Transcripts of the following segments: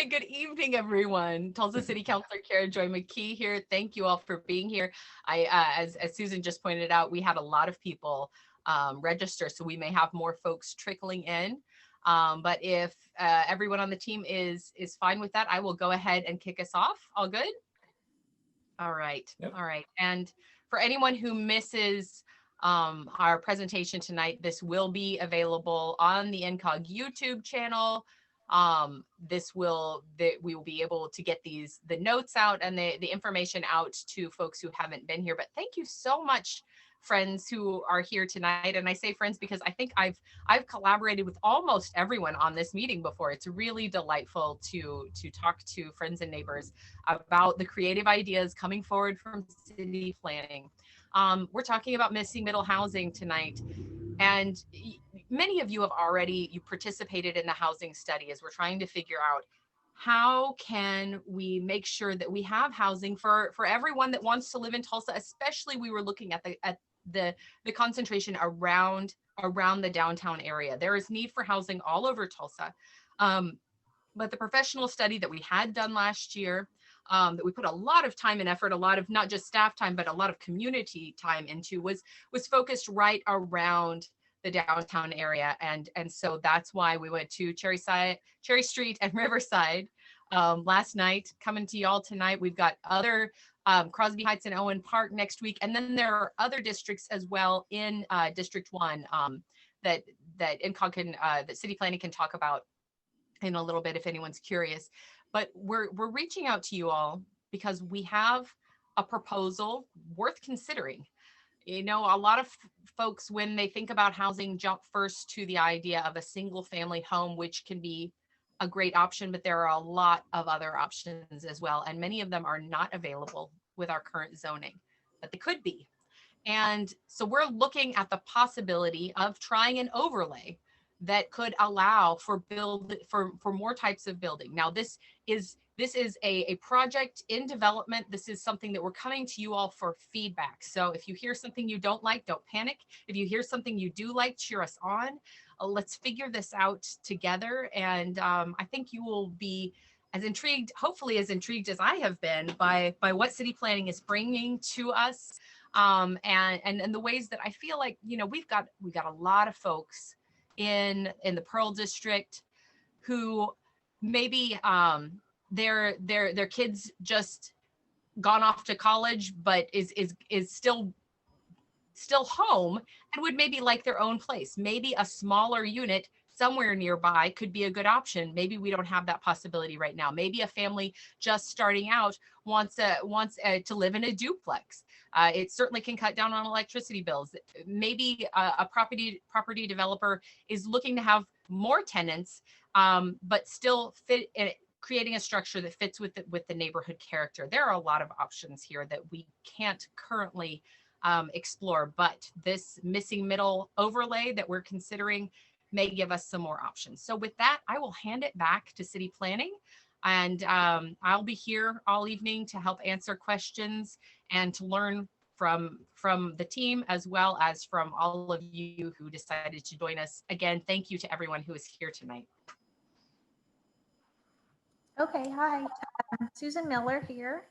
Good evening, everyone. Tulsa City Councilor Kara Joy McKee here. Thank you all for being here. As Susan just pointed out, we had a lot of people register, so we may have more folks trickling in. But if everyone on the team is fine with that, I will go ahead and kick us off. All good? All right. Yep. All right. And for anyone who misses our presentation tonight, this will be available on the NCOG YouTube channel. We will be able to get the notes out and the information out to folks who haven't been here. But thank you so much, friends who are here tonight. And I say friends because I think I've collaborated with almost everyone on this meeting before. It's really delightful to talk to friends and neighbors about the creative ideas coming forward from city planning. We're talking about missing middle housing tonight. And many of you have already participated in the housing study as we're trying to figure out how can we make sure that we have housing for everyone that wants to live in Tulsa. Especially we were looking at the concentration around the downtown area. There is need for housing all over Tulsa. But the professional study that we had done last year, that we put a lot of time and effort, a lot of not just staff time, but a lot of community time into, was focused right around the downtown area. And so that's why we went to Cherry Street and Riverside last night. Coming to y'all tonight, we've got other Crosby Heights and Owen Park next week. And then there are other districts as well in District 1 that NCOG can, that city planning can talk about in a little bit if anyone's curious. But we're reaching out to you all because we have a proposal worth considering. You know, a lot of folks, when they think about housing, jump first to the idea of a single family home, which can be a great option, but there are a lot of other options as well. And many of them are not available with our current zoning, but they could be. And so we're looking at the possibility of trying an overlay that could allow for more types of building. Now, this is a project in development. This is something that we're coming to you all for feedback. So if you hear something you don't like, don't panic. If you hear something you do like, cheer us on. Let's figure this out together. And I think you will be as intrigued, hopefully as intrigued as I have been by what city planning is bringing to us, and the ways that I feel like, you know, we've got a lot of folks in the Pearl District who maybe their kids just gone off to college, but is still home and would maybe like their own place. Maybe a smaller unit somewhere nearby could be a good option. Maybe we don't have that possibility right now. Maybe a family just starting out wants to live in a duplex. It certainly can cut down on electricity bills. Maybe a property developer is looking to have more tenants, but still fit in, creating a structure that fits with the neighborhood character. There are a lot of options here that we can't currently explore, but this missing middle overlay that we're considering may give us some more options. So with that, I will hand it back to city planning, and I'll be here all evening to help answer questions and to learn from the team, as well as from all of you who decided to join us. Again, thank you to everyone who is here tonight. Okay, hi, Susan Miller here.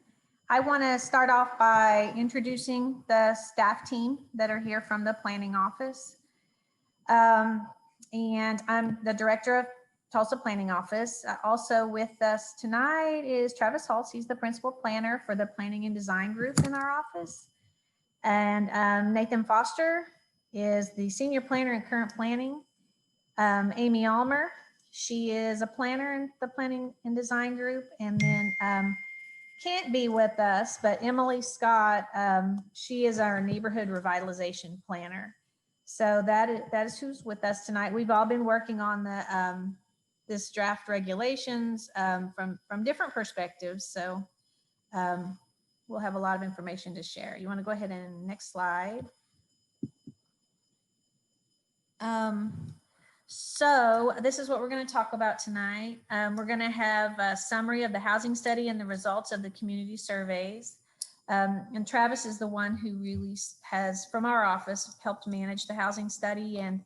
I want to start off by introducing the staff team that are here from the planning office. And I'm the director of Tulsa Planning Office. Also with us tonight is Travis Holtz. He's the principal planner for the planning and design group in our office. And Nathan Foster is the senior planner in current planning. Amy Almer, she is a planner in the planning and design group. And then can't be with us, but Emily Scott, she is our neighborhood revitalization planner. So that is who's with us tonight. We've all been working on the this draft regulations from different perspectives. So we'll have a lot of information to share. You want to go ahead and next slide. So this is what we're going to talk about tonight. We're going to have a summary of the housing study and the results of the community surveys. And Travis is the one who really has, from our office, helped manage the housing study and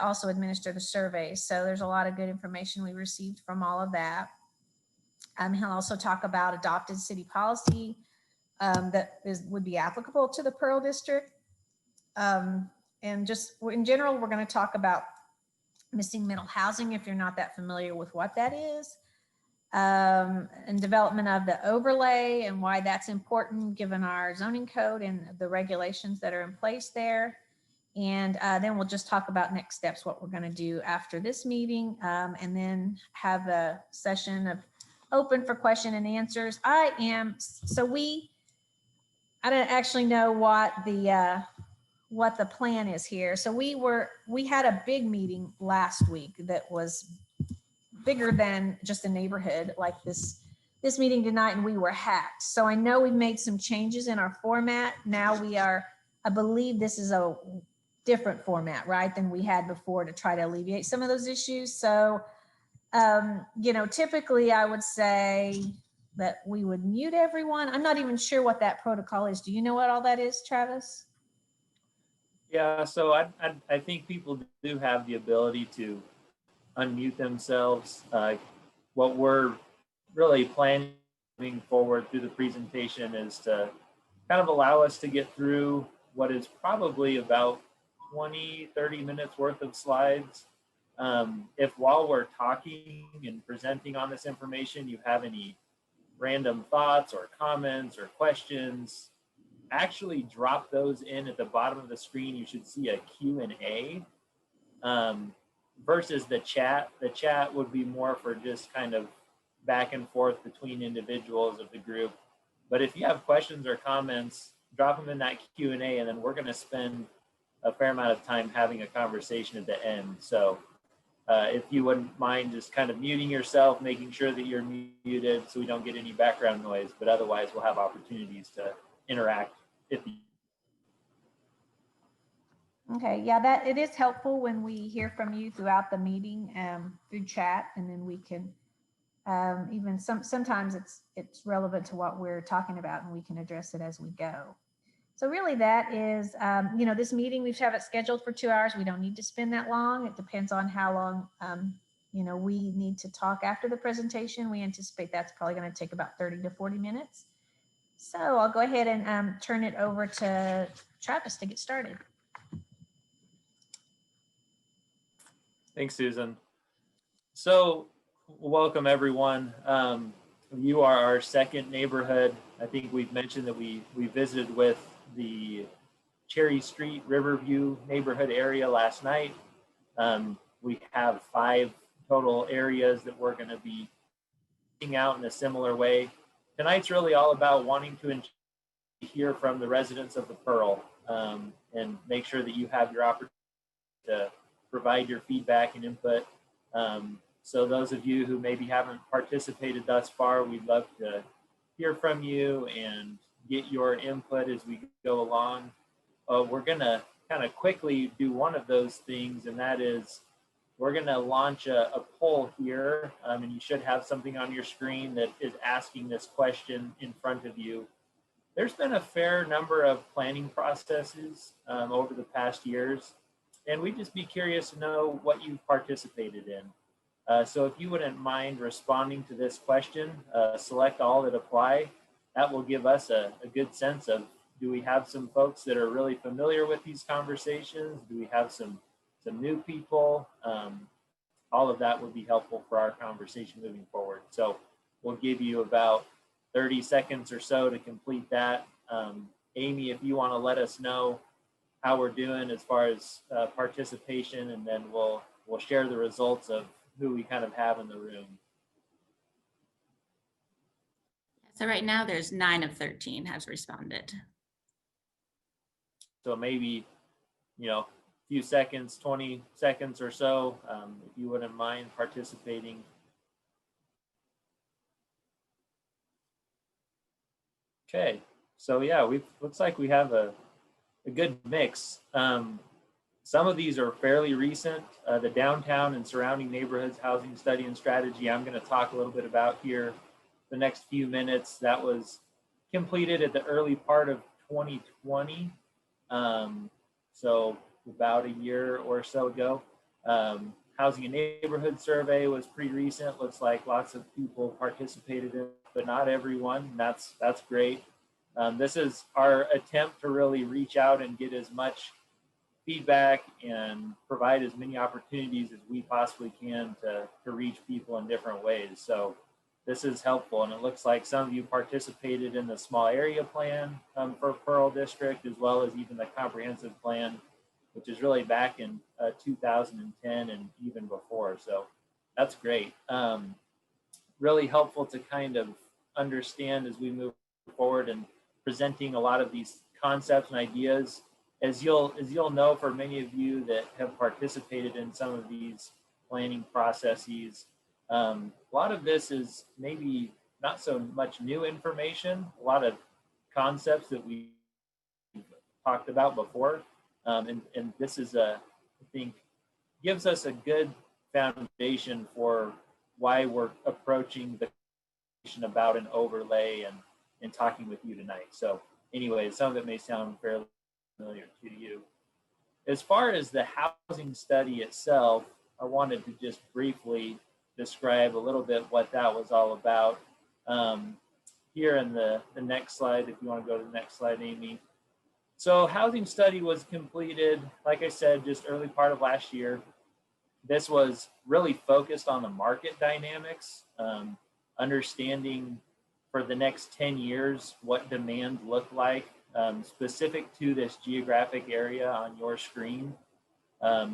also administer the surveys. So there's a lot of good information we received from all of that. He'll also talk about adopted city policy would be applicable to the Pearl District. And just in general, we're going to talk about missing middle housing if you're not that familiar with what that is, and development of the overlay and why that's important given our zoning code and the regulations that are in place there. And then we'll just talk about next steps, what we're going to do after this meeting, and then have a session of open for question and answers. I don't actually know what the plan is here. So we had a big meeting last week that was bigger than just a neighborhood like this meeting tonight, and we were hacked. So I know we've made some changes in our format. Now I believe this is a different format, right, than we had before to try to alleviate some of those issues. So, typically I would say that we would mute everyone. I'm not even sure what that protocol is. Do you know what all that is, Travis? Yeah, so I think people do have the ability to unmute themselves. What we're really planning moving forward through the presentation is to kind of allow us to get through what is probably about 20-30 minutes worth of slides. If while we're talking and presenting on this information, you have any random thoughts or comments or questions, actually drop those in at the bottom of the screen. You should see a Q&A versus the chat. The chat would be more for just kind of back and forth between individuals of the group. But if you have questions or comments, drop them in that Q&A, and then we're going to spend a fair amount of time having a conversation at the end. So if you wouldn't mind just kind of muting yourself, making sure that you're muted so we don't get any background noise, but otherwise we'll have opportunities to interact. Okay, yeah, that it is helpful when we hear from you throughout the meeting through chat, and then we can even sometimes it's relevant to what we're talking about, and we can address it as we go. So really that is, this meeting, we have it scheduled for 2 hours. We don't need to spend that long. It depends on how long, we need to talk after the presentation. We anticipate that's probably going to take about 30 to 40 minutes. So I'll go ahead and turn it over to Travis to get started. Thanks, Susan. So welcome, everyone. You are our second neighborhood. I think we've mentioned that we visited with the Cherry Street Riverview neighborhood area last night. We have 5 total areas that we're going to be looking out in a similar way. Tonight's really all about wanting to hear from the residents of the Pearl and make sure that you have your opportunity to provide your feedback and input. So those of you who maybe haven't participated thus far, we'd love to hear from you and get your input as we go along. We're going to kind of quickly do one of those things, and that is we're going to launch a poll here, and you should have something on your screen that is asking this question in front of you. There's been a fair number of planning processes over the past years, and we'd just be curious to know what you've participated in. So if you wouldn't mind responding to this question, select all that apply. That will give us a good sense of, do we have some folks that are really familiar with these conversations? Do we have some new people? All of that would be helpful for our conversation moving forward. So we'll give you about 30 seconds or so to complete that. Amy, if you want to let us know how we're doing as far as participation, and then we'll share the results of who we kind of have in the room. So right now there's 9 of 13 has responded. So maybe, a few seconds, 20 seconds or so, if you wouldn't mind participating. Okay, so yeah, looks like we have a good mix. Some of these are fairly recent. The downtown and surrounding neighborhoods housing study and strategy, I'm going to talk a little bit about here the next few minutes. That was completed at the early part of 2020. So about a year or so ago. housing and neighborhood survey was pretty recent. Looks like lots of people participated in it, but not everyone. That's great. This is our attempt to really reach out and get as much feedback and provide as many opportunities as we possibly can to reach people in different ways. So this is helpful, and it looks like some of you participated in the small area plan for Pearl District, as well as even the comprehensive plan, which is really back in 2010 and even before. So that's great. Really helpful to kind of understand as we move forward and presenting a lot of these concepts and ideas. As you'll know, for many of you that have participated in some of these planning processes, a lot of this is maybe not so much new information, a lot of concepts that we talked about before. And this is I think, gives us a good foundation for why we're approaching the question about an overlay and talking with you tonight. So anyway, some of it may sound fairly familiar to you. As far as the housing study itself, I wanted to just briefly describe a little bit what that was all about. Here in the next slide, if you want to go to the next slide, Amy. So housing study was completed, like I said, just early part of last year. This was really focused on the market dynamics, understanding for the next 10 years what demand looked like, specific to this geographic area on your screen.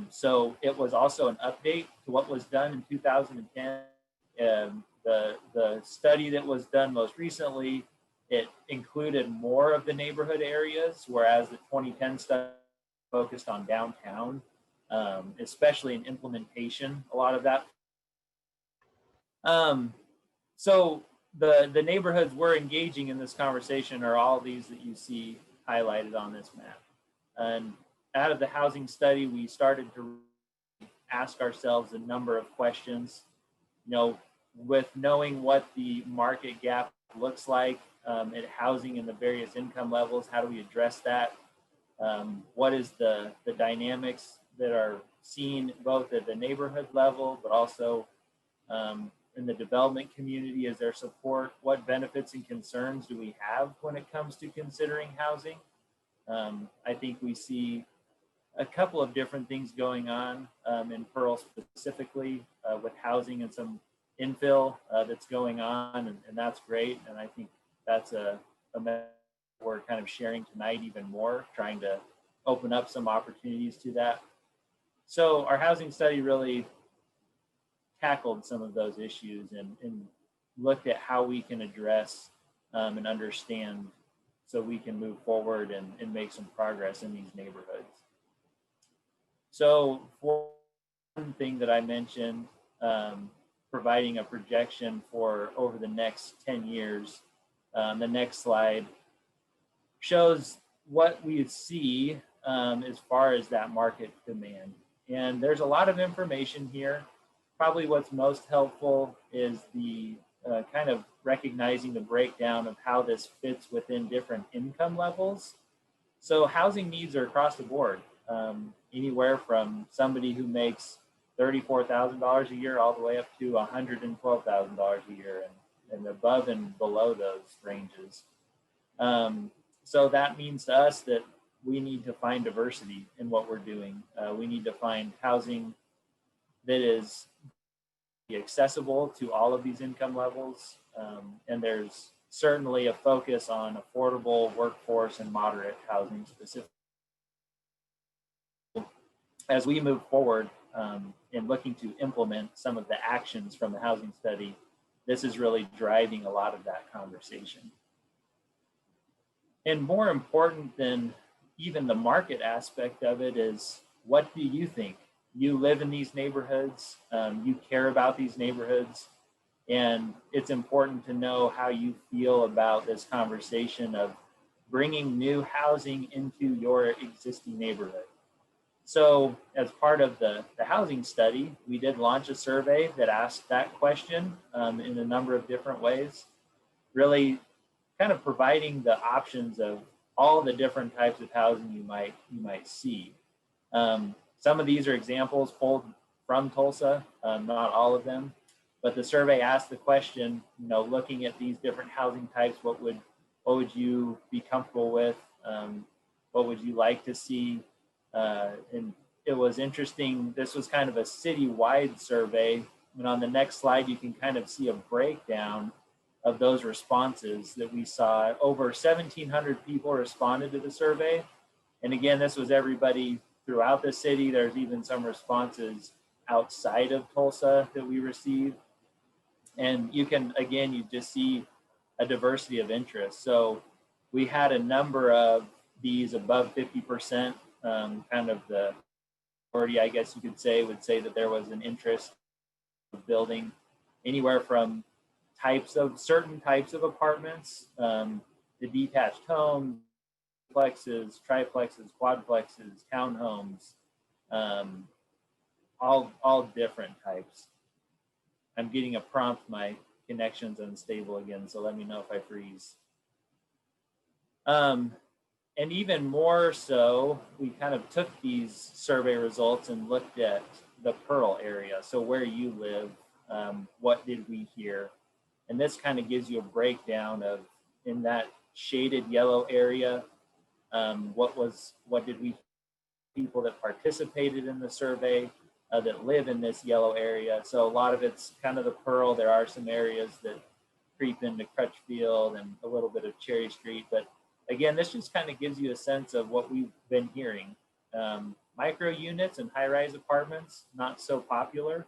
So it was also an update to what was done in 2010. The study that was done most recently, it included more of the neighborhood areas, whereas the 2010 study focused on downtown, especially in implementation, a lot of that. So the neighborhoods we're engaging in this conversation are all these that you see highlighted on this map. And out of the housing study, we started to ask ourselves a number of questions, with knowing what the market gap looks like at housing in the various income levels. How do we address that? What is the dynamics that are seen both at the neighborhood level, but also in the development community? Is there support? What benefits and concerns do we have when it comes to considering housing? I think we see a couple of different things going on in Pearl specifically with housing and some infill that's going on, and that's great. And I think that's a message we're kind of sharing tonight even more, trying to open up some opportunities to that. So our housing study really tackled some of those issues and looked at how we can address and understand so we can move forward and make some progress in these neighborhoods. So for one thing that I mentioned, providing a projection for over the next 10 years, the next slide shows what we see as far as that market demand. And there's a lot of information here. Probably what's most helpful is the kind of recognizing the breakdown of how this fits within different income levels. So housing needs are across the board, anywhere from somebody who makes $34,000 a year all the way up to $112,000 a year and above and below those ranges. So that means to us that we need to find diversity in what we're doing. We need to find housing that is accessible to all of these income levels. And there's certainly a focus on affordable workforce and moderate housing specifically. As we move forward in looking to implement some of the actions from the housing study, this is really driving a lot of that conversation. And more important than even the market aspect of it is, what do you think? You live in these neighborhoods, you care about these neighborhoods, and it's important to know how you feel about this conversation of bringing new housing into your existing neighborhood. So as part of the housing study, we did launch a survey that asked that question in a number of different ways, really kind of providing the options of all the different types of housing you might see. Some of these are examples pulled from Tulsa, not all of them. But the survey asked the question, looking at these different housing types, what would you be comfortable with? What would you like to see? And it was interesting. This was kind of a citywide survey. And on the next slide, you can kind of see a breakdown of those responses that we saw. Over 1,700 people responded to the survey. And again, this was everybody throughout the city. There's even some responses outside of Tulsa that we received. And you just see a diversity of interest. So we had a number of these above 50%, kind of the majority, I guess you could say, would say that there was an interest of building anywhere from certain types of apartments, the detached homes, plexes, triplexes, quadplexes, townhomes, all different types. I'm getting a prompt. My connection's unstable again, so let me know if I freeze. And even more so, we kind of took these survey results and looked at the Pearl area. So where you live, what did we hear? And this kind of gives you a breakdown of, in that shaded yellow area, what did we hear? People that participated in the survey that live in this yellow area. So a lot of it's kind of the Pearl. There are some areas that creep into Crutchfield and a little bit of Cherry Street. But again, this just kind of gives you a sense of what we've been hearing. Micro units and high-rise apartments, not so popular.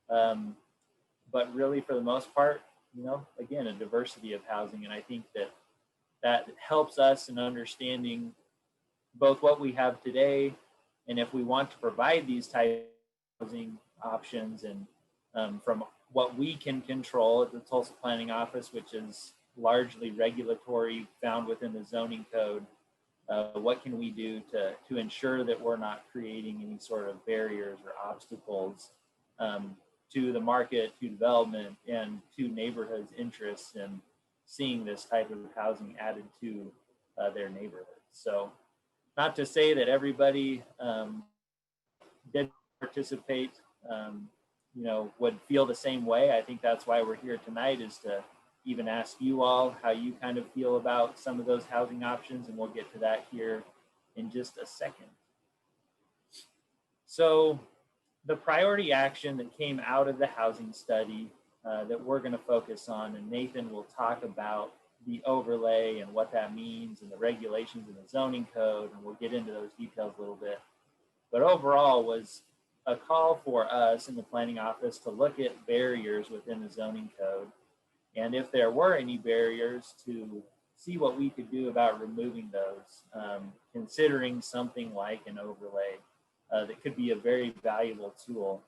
But really, for the most part, again, a diversity of housing. And I think that helps us in understanding both what we have today and if we want to provide these types of housing options, and from what we can control at the Tulsa Planning Office, which is largely regulatory, found within the zoning code, what can we do to ensure that we're not creating any sort of barriers or obstacles to the market, to development, and to neighborhoods' interests in seeing this type of housing added to their neighborhoods. So not to say that everybody did participate, would feel the same way. I think that's why we're here tonight, is to even ask you all how you kind of feel about some of those housing options, and we'll get to that here in just a second. So the priority action that came out of the housing study that we're going to focus on, and Nathan will talk about the overlay and what that means and the regulations in the zoning code, and we'll get into those details a little bit. But overall was a call for us in the planning office to look at barriers within the zoning code, and if there were any barriers, to see what we could do about removing those, considering something like an overlay that could be a very valuable tool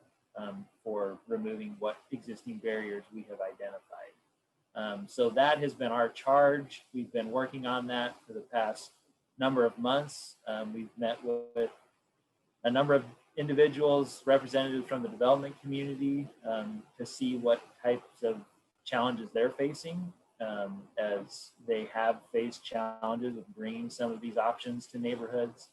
for removing what existing barriers we have identified. So that has been our charge. We've been working on that for the past number of months. We've met with a number of individuals, representatives from the development community, to see what types of challenges they're facing, as they have faced challenges with bringing some of these options to neighborhoods.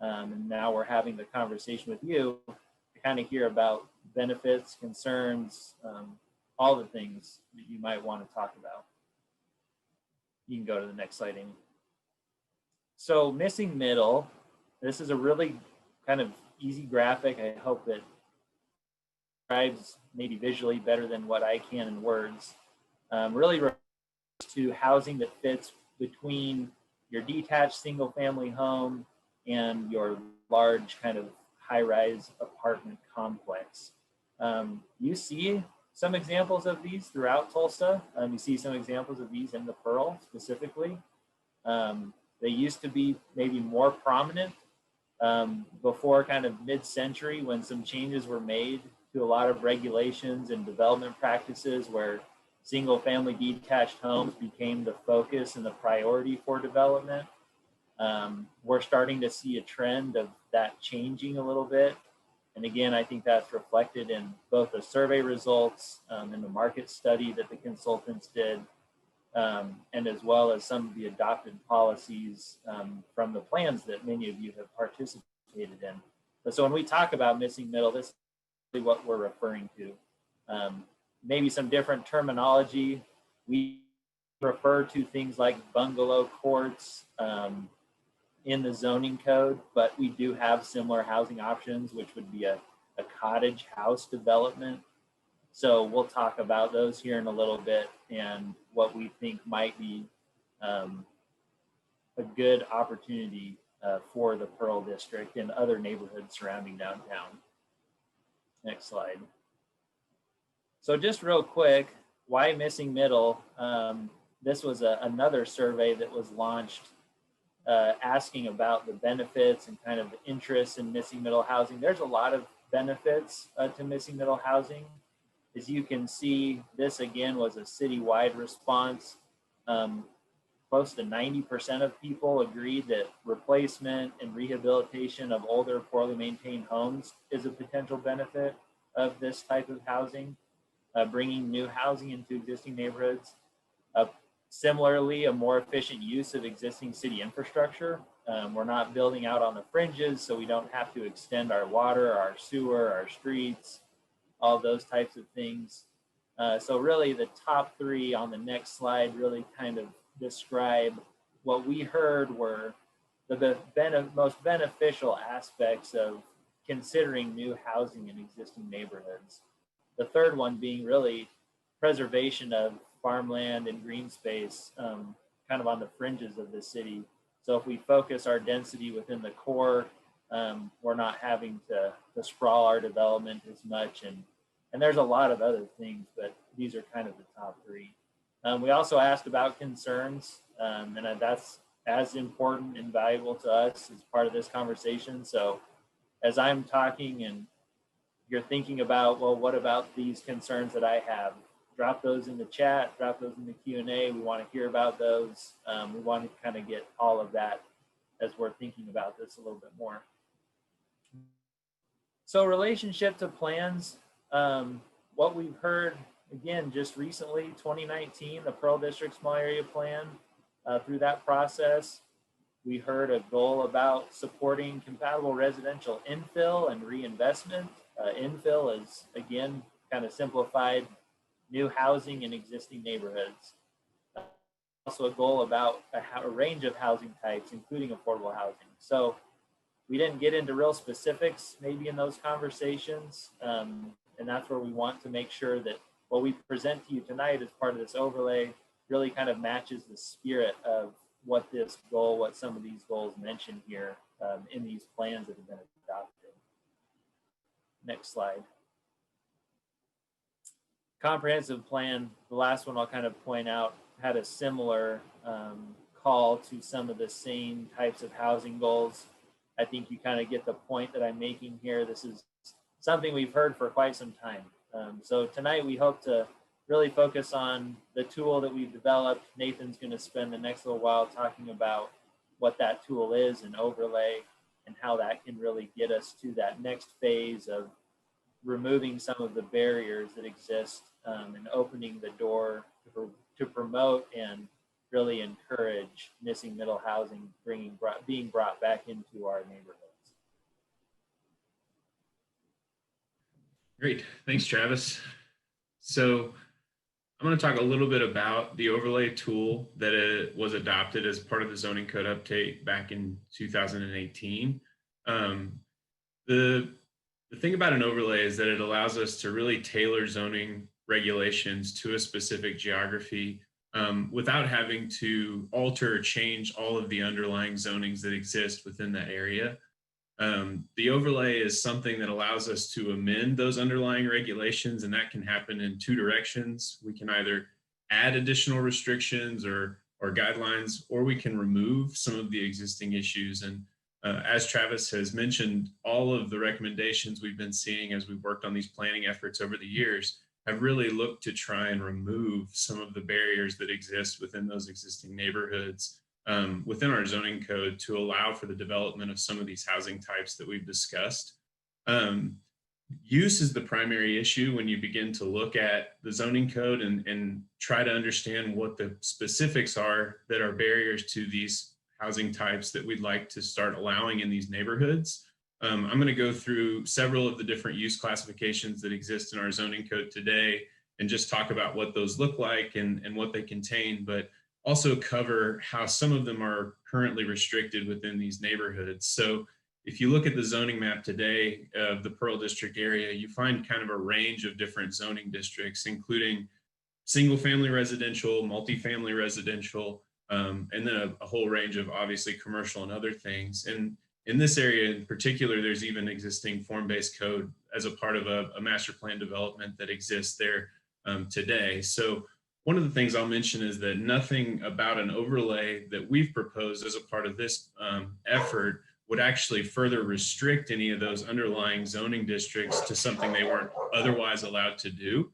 And now we're having the conversation with you to kind of hear about benefits, concerns, all the things that you might want to talk about. You can go to the next slide, Amy. So missing middle, this is a really kind of easy graphic. I hope that describes maybe visually better than what I can in words. Really refers to housing that fits between your detached single family home and your large kind of high-rise apartment complex. You see some examples of these throughout Tulsa. You see some examples of these in the Pearl specifically. They used to be maybe more prominent before kind of mid-century, when some changes were made to a lot of regulations and development practices, where single family detached homes became the focus and the priority for development. We're starting to see a trend of that changing a little bit. And again, I think that's reflected in both the survey results and the market study that the consultants did, and as well as some of the adopted policies from the plans that many of you have participated in. But so when we talk about missing middle, this what we're referring to. Maybe some different terminology. We refer to things like bungalow courts in the zoning code, but we do have similar housing options, which would be a cottage house development. So we'll talk about those here in a little bit and what we think might be a good opportunity for the Pearl District and other neighborhoods surrounding downtown. Next slide. So just real quick, why missing middle? This was another survey that was launched asking about the benefits and kind of the interest in missing middle housing. There's a lot of benefits to missing middle housing. As you can see, this again was a citywide response. Close to 90% of people agreed that replacement and rehabilitation of older, poorly maintained homes is a potential benefit of this type of housing, bringing new housing into existing neighborhoods. Similarly, a more efficient use of existing city infrastructure. We're not building out on the fringes, so we don't have to extend our water, our sewer, our streets, all those types of things. So really the top three on the next slide really kind of describe what we heard were the most beneficial aspects of considering new housing in existing neighborhoods. The third one being really preservation of farmland and green space, kind of on the fringes of the city. So if we focus our density within the core, we're not having to sprawl our development as much. And there's a lot of other things, but these are kind of the top three. We also asked about concerns, and that's as important and valuable to us as part of this conversation. So as I'm talking and you're thinking about, well, what about these concerns that I have? Drop those in the chat, drop those in the Q&A. We want to hear about those. We want to kind of get all of that as we're thinking about this a little bit more. So relationship to plans, what we've heard, again, just recently, 2019, the Pearl District Small Area Plan, through that process, we heard a goal about supporting compatible residential infill and reinvestment. Infill is, again, kind of simplified new housing in existing neighborhoods. Also a goal about a range of housing types, including affordable housing. So we didn't get into real specifics maybe in those conversations. And that's where we want to make sure that what we present to you tonight as part of this overlay really kind of matches the spirit of what this goal, what some of these goals mentioned here in these plans that have been adopted. Next slide. Comprehensive plan, the last one I'll kind of point out, had a similar call to some of the same types of housing goals. I think you kind of get the point that I'm making here. This is something we've heard for quite some time. So tonight we hope to really focus on the tool that we've developed. Nathan's going to spend the next little while talking about what that tool is and overlay and how that can really get us to that next phase of removing some of the barriers that exist and opening the door to promote and really encourage missing middle housing being brought back into our neighborhoods. Great, thanks, Travis. So I'm going to talk a little bit about the overlay tool that was adopted as part of the zoning code update back in 2018. The thing about an overlay is that it allows us to really tailor zoning regulations to a specific geography without having to alter or change all of the underlying zonings that exist within that area. The overlay is something that allows us to amend those underlying regulations, and that can happen in two directions. We can either add additional restrictions or guidelines, or we can remove some of the existing issues. And as Travis has mentioned, all of the recommendations we've been seeing as we've worked on these planning efforts over the years have really looked to try and remove some of the barriers that exist within those existing neighborhoods within our zoning code to allow for the development of some of these housing types that we've discussed. Use is the primary issue when you begin to look at the zoning code and try to understand what the specifics are that are barriers to these housing types that we'd like to start allowing in these neighborhoods. I'm going to go through several of the different use classifications that exist in our zoning code today and just talk about what those look like and what they contain, but also cover how some of them are currently restricted within these neighborhoods. So if you look at the zoning map today of the Pearl District area, you find kind of a range of different zoning districts, including single family residential, multifamily residential, and then a whole range of obviously commercial and other things. And in this area in particular, there's even existing form-based code as a part of a master plan development that exists there today. So one of the things I'll mention is that nothing about an overlay that we've proposed as a part of this effort would actually further restrict any of those underlying zoning districts to something they weren't otherwise allowed to do.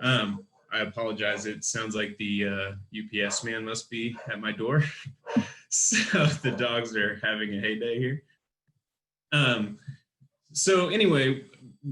I apologize. It sounds like the UPS man must be at my door. So the dogs are having a heyday here. So anyway,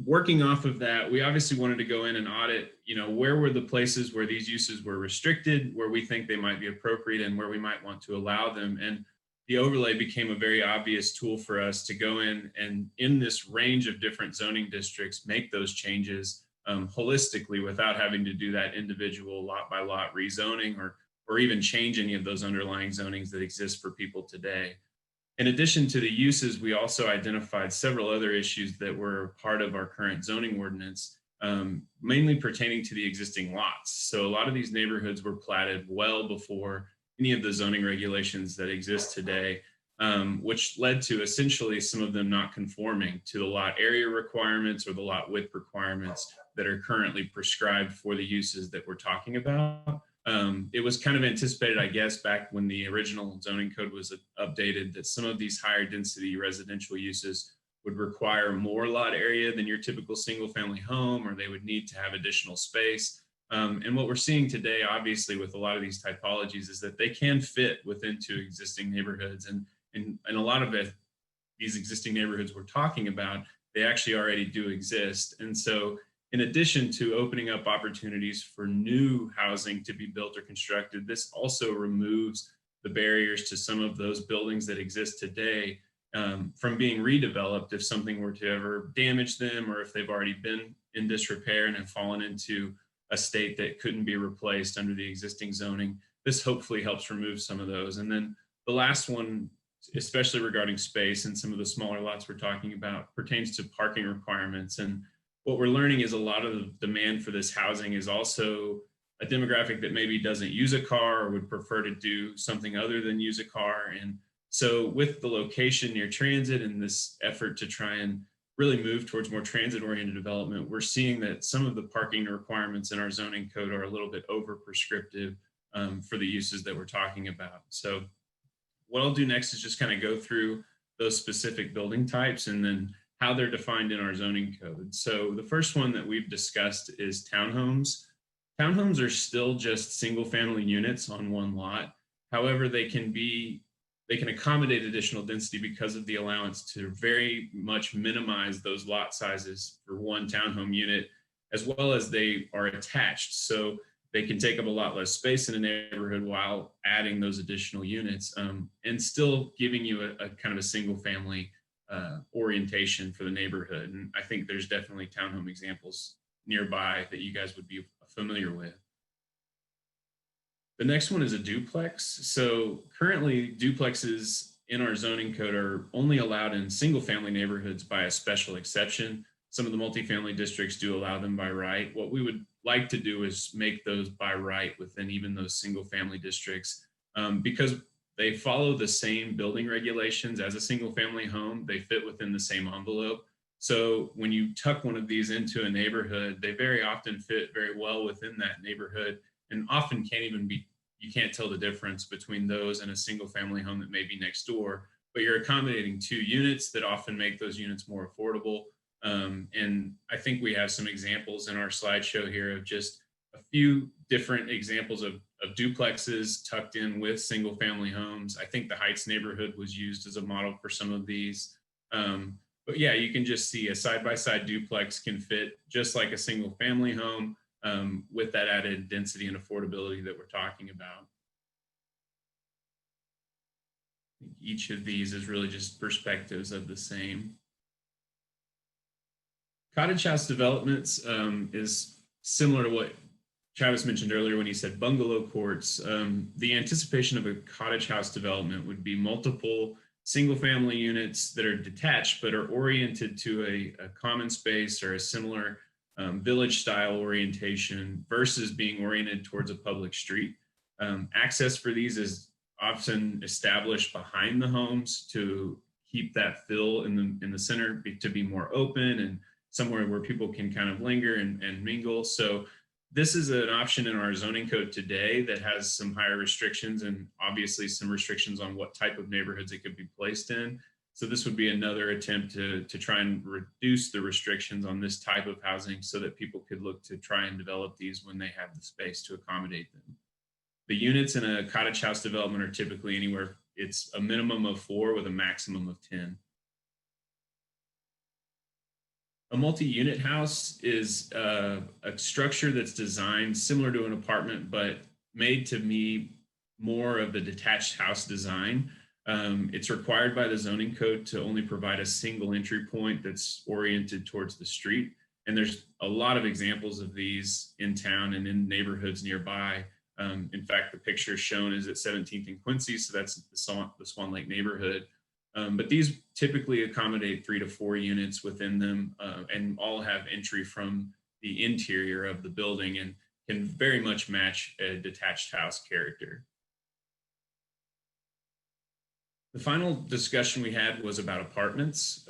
working off of that, we obviously wanted to go in and audit, where were the places where these uses were restricted, where we think they might be appropriate, and where we might want to allow them. And the overlay became a very obvious tool for us to go in this range of different zoning districts, make those changes holistically without having to do that individual lot by lot rezoning or even change any of those underlying zonings that exist for people today. In addition to the uses, we also identified several other issues that were part of our current zoning ordinance, mainly pertaining to the existing lots. So a lot of these neighborhoods were platted well before any of the zoning regulations that exist today, which led to essentially some of them not conforming to the lot area requirements or the lot width requirements that are currently prescribed for the uses that we're talking about. It was kind of anticipated, I guess, back when the original zoning code was updated, that some of these higher density residential uses would require more lot area than your typical single family home, or they would need to have additional space. And what we're seeing today, obviously, with a lot of these typologies is that they can fit within two existing neighborhoods. And a lot of these existing neighborhoods we're talking about, they actually already do exist. And so in addition to opening up opportunities for new housing to be built or constructed, this also removes the barriers to some of those buildings that exist today from being redeveloped if something were to ever damage them, or if they've already been in disrepair and have fallen into a state that couldn't be replaced under the existing zoning. This hopefully helps remove some of those. And then the last one, especially regarding space and some of the smaller lots we're talking about, pertains to parking requirements. And what we're learning is a lot of the demand for this housing is also a demographic that maybe doesn't use a car or would prefer to do something other than use a car. And so with the location near transit and this effort to try and really move towards more transit-oriented development, we're seeing that some of the parking requirements in our zoning code are a little bit over prescriptive for the uses that we're talking about. So what I'll do next is just kind of go through those specific building types and then how they're defined in our zoning code. So the first one that we've discussed is townhomes. Townhomes are still just single family units on one lot. However, they can accommodate additional density because of the allowance to very much minimize those lot sizes for one townhome unit, as well as they are attached. So they can take up a lot less space in a neighborhood while adding those additional units and still giving you a kind of a single family orientation for the neighborhood. And I think there's definitely townhome examples nearby that you guys would be familiar with. The next one is a duplex. So currently duplexes in our zoning code are only allowed in single family neighborhoods by a special exception. Some of the multifamily districts do allow them by right. What we would like to do is make those by right within even those single family districts because they follow the same building regulations as a single family home. They fit within the same envelope. So when you tuck one of these into a neighborhood, they very often fit very well within that neighborhood and often you can't tell the difference between those and a single family home that may be next door, but you're accommodating two units that often make those units more affordable. And I think we have some examples in our slideshow here of just a few different examples of duplexes tucked in with single family homes. I think the Heights neighborhood was used as a model for some of these. But yeah, you can just see a side-by-side duplex can fit just like a single family home with that added density and affordability that we're talking about. I think each of these is really just perspectives of the same. Cottage house developments is similar to what Travis mentioned earlier when he said bungalow courts. The anticipation of a cottage house development would be multiple single family units that are detached but are oriented to a common space or a similar village style orientation versus being oriented towards a public street. Access for these is often established behind the homes to keep that fill in the center to be more open and somewhere where people can kind of linger and mingle. So this is an option in our zoning code today that has some higher restrictions and obviously some restrictions on what type of neighborhoods it could be placed in. So this would be another attempt to try and reduce the restrictions on this type of housing so that people could look to try and develop these when they have the space to accommodate them. The units in a cottage house development are typically anywhere, it's a minimum of 4 with a maximum of 10. A multi-unit house is a structure that's designed similar to an apartment, but made to be more of the detached house design. It's required by the zoning code to only provide a single entry point that's oriented towards the street. And there's a lot of examples of these in town and in neighborhoods nearby. In fact, the picture shown is at 17th and Quincy, so that's the Swan Lake neighborhood. But these typically accommodate 3 to 4 units within them and all have entry from the interior of the building and can very much match a detached house character. The final discussion we had was about apartments.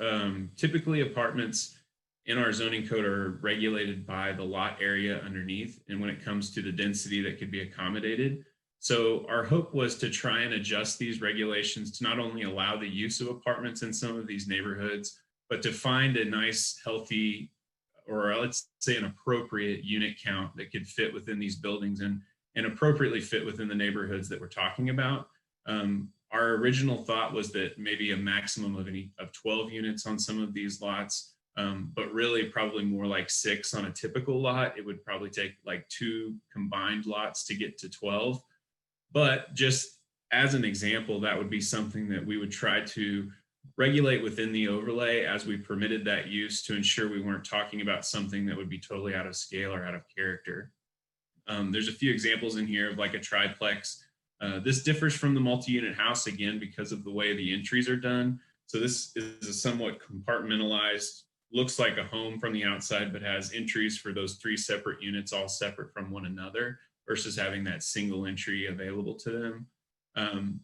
Typically apartments in our zoning code are regulated by the lot area underneath and when it comes to the density that could be accommodated. So our hope was to try and adjust these regulations to not only allow the use of apartments in some of these neighborhoods, but to find a nice, healthy, or let's say an appropriate unit count that could fit within these buildings and appropriately fit within the neighborhoods that we're talking about. Our original thought was that maybe a maximum of 12 units on some of these lots, but really probably more like 6 on a typical lot. It would probably take like 2 combined lots to get to 12. But just as an example, that would be something that we would try to regulate within the overlay as we permitted that use to ensure we weren't talking about something that would be totally out of scale or out of character. There's a few examples in here of like a triplex. This differs from the multi-unit house again because of the way the entries are done. So this is a somewhat compartmentalized, looks like a home from the outside, but has entries for those 3 separate units all separate from one another versus having that single entry available to them.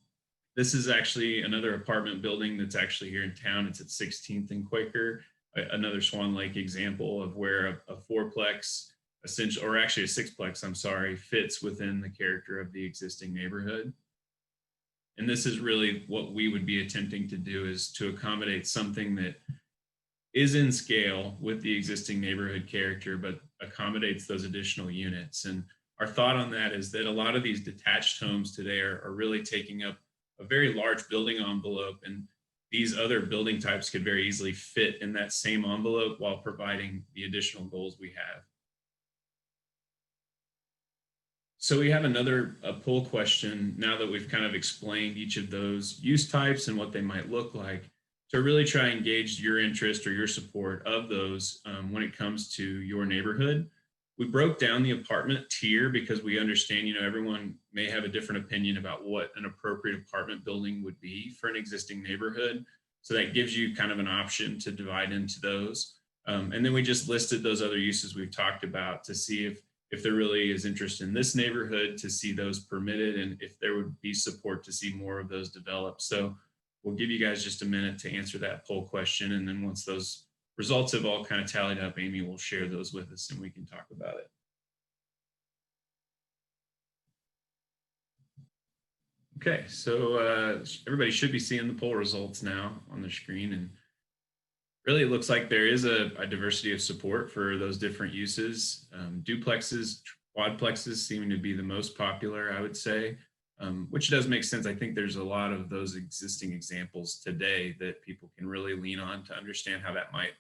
This is actually another apartment building that's actually here in town. It's at 16th and Quaker, another Swan Lake example of where a 4-plex, essentially, or actually a 6-plex, I'm sorry, fits within the character of the existing neighborhood. And this is really what we would be attempting to do, is to accommodate something that is in scale with the existing neighborhood character, but accommodates those additional units. And our thought on that is that a lot of these detached homes today are really taking up a very large building envelope, and these other building types could very easily fit in that same envelope while providing the additional goals we have. So we have another poll question now that we've kind of explained each of those use types and what they might look like, to really try and gauge your interest or your support of those when it comes to your neighborhood. We broke down the apartment tier because we understand, everyone may have a different opinion about what an appropriate apartment building would be for an existing neighborhood. So that gives you kind of an option to divide into those. And then we just listed those other uses we've talked about to see if there really is interest in this neighborhood to see those permitted, and if there would be support to see more of those developed. So we'll give you guys just a minute to answer that poll question. And then once those results have all kind of tallied up, Amy will share those with us and we can talk about it. Okay, so everybody should be seeing the poll results now on the screen. And really, it looks like there is a diversity of support for those different uses. Duplexes, quadplexes seem to be the most popular, I would say, which does make sense. I think there's a lot of those existing examples today that people can really lean on to understand how that might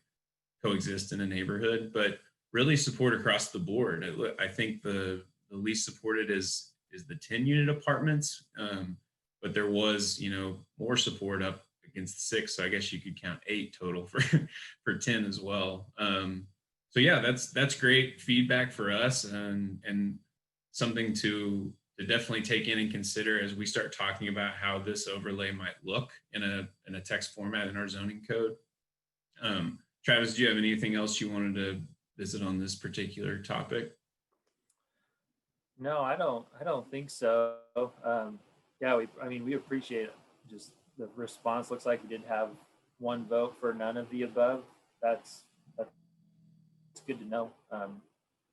coexist in a neighborhood, but really support across the board. I think the least supported is the 10-unit apartments, but there was, more support up against 6, so I guess you could count 8 total for for 10 as well. So yeah, that's great feedback for us, and something to definitely take in and consider as we start talking about how this overlay might look in a text format in our zoning code. Travis, do you have anything else you wanted to visit on this particular topic? No, I don't think so. Yeah, we appreciate it. Just the response looks like we did have one vote for none of the above. That's good to know.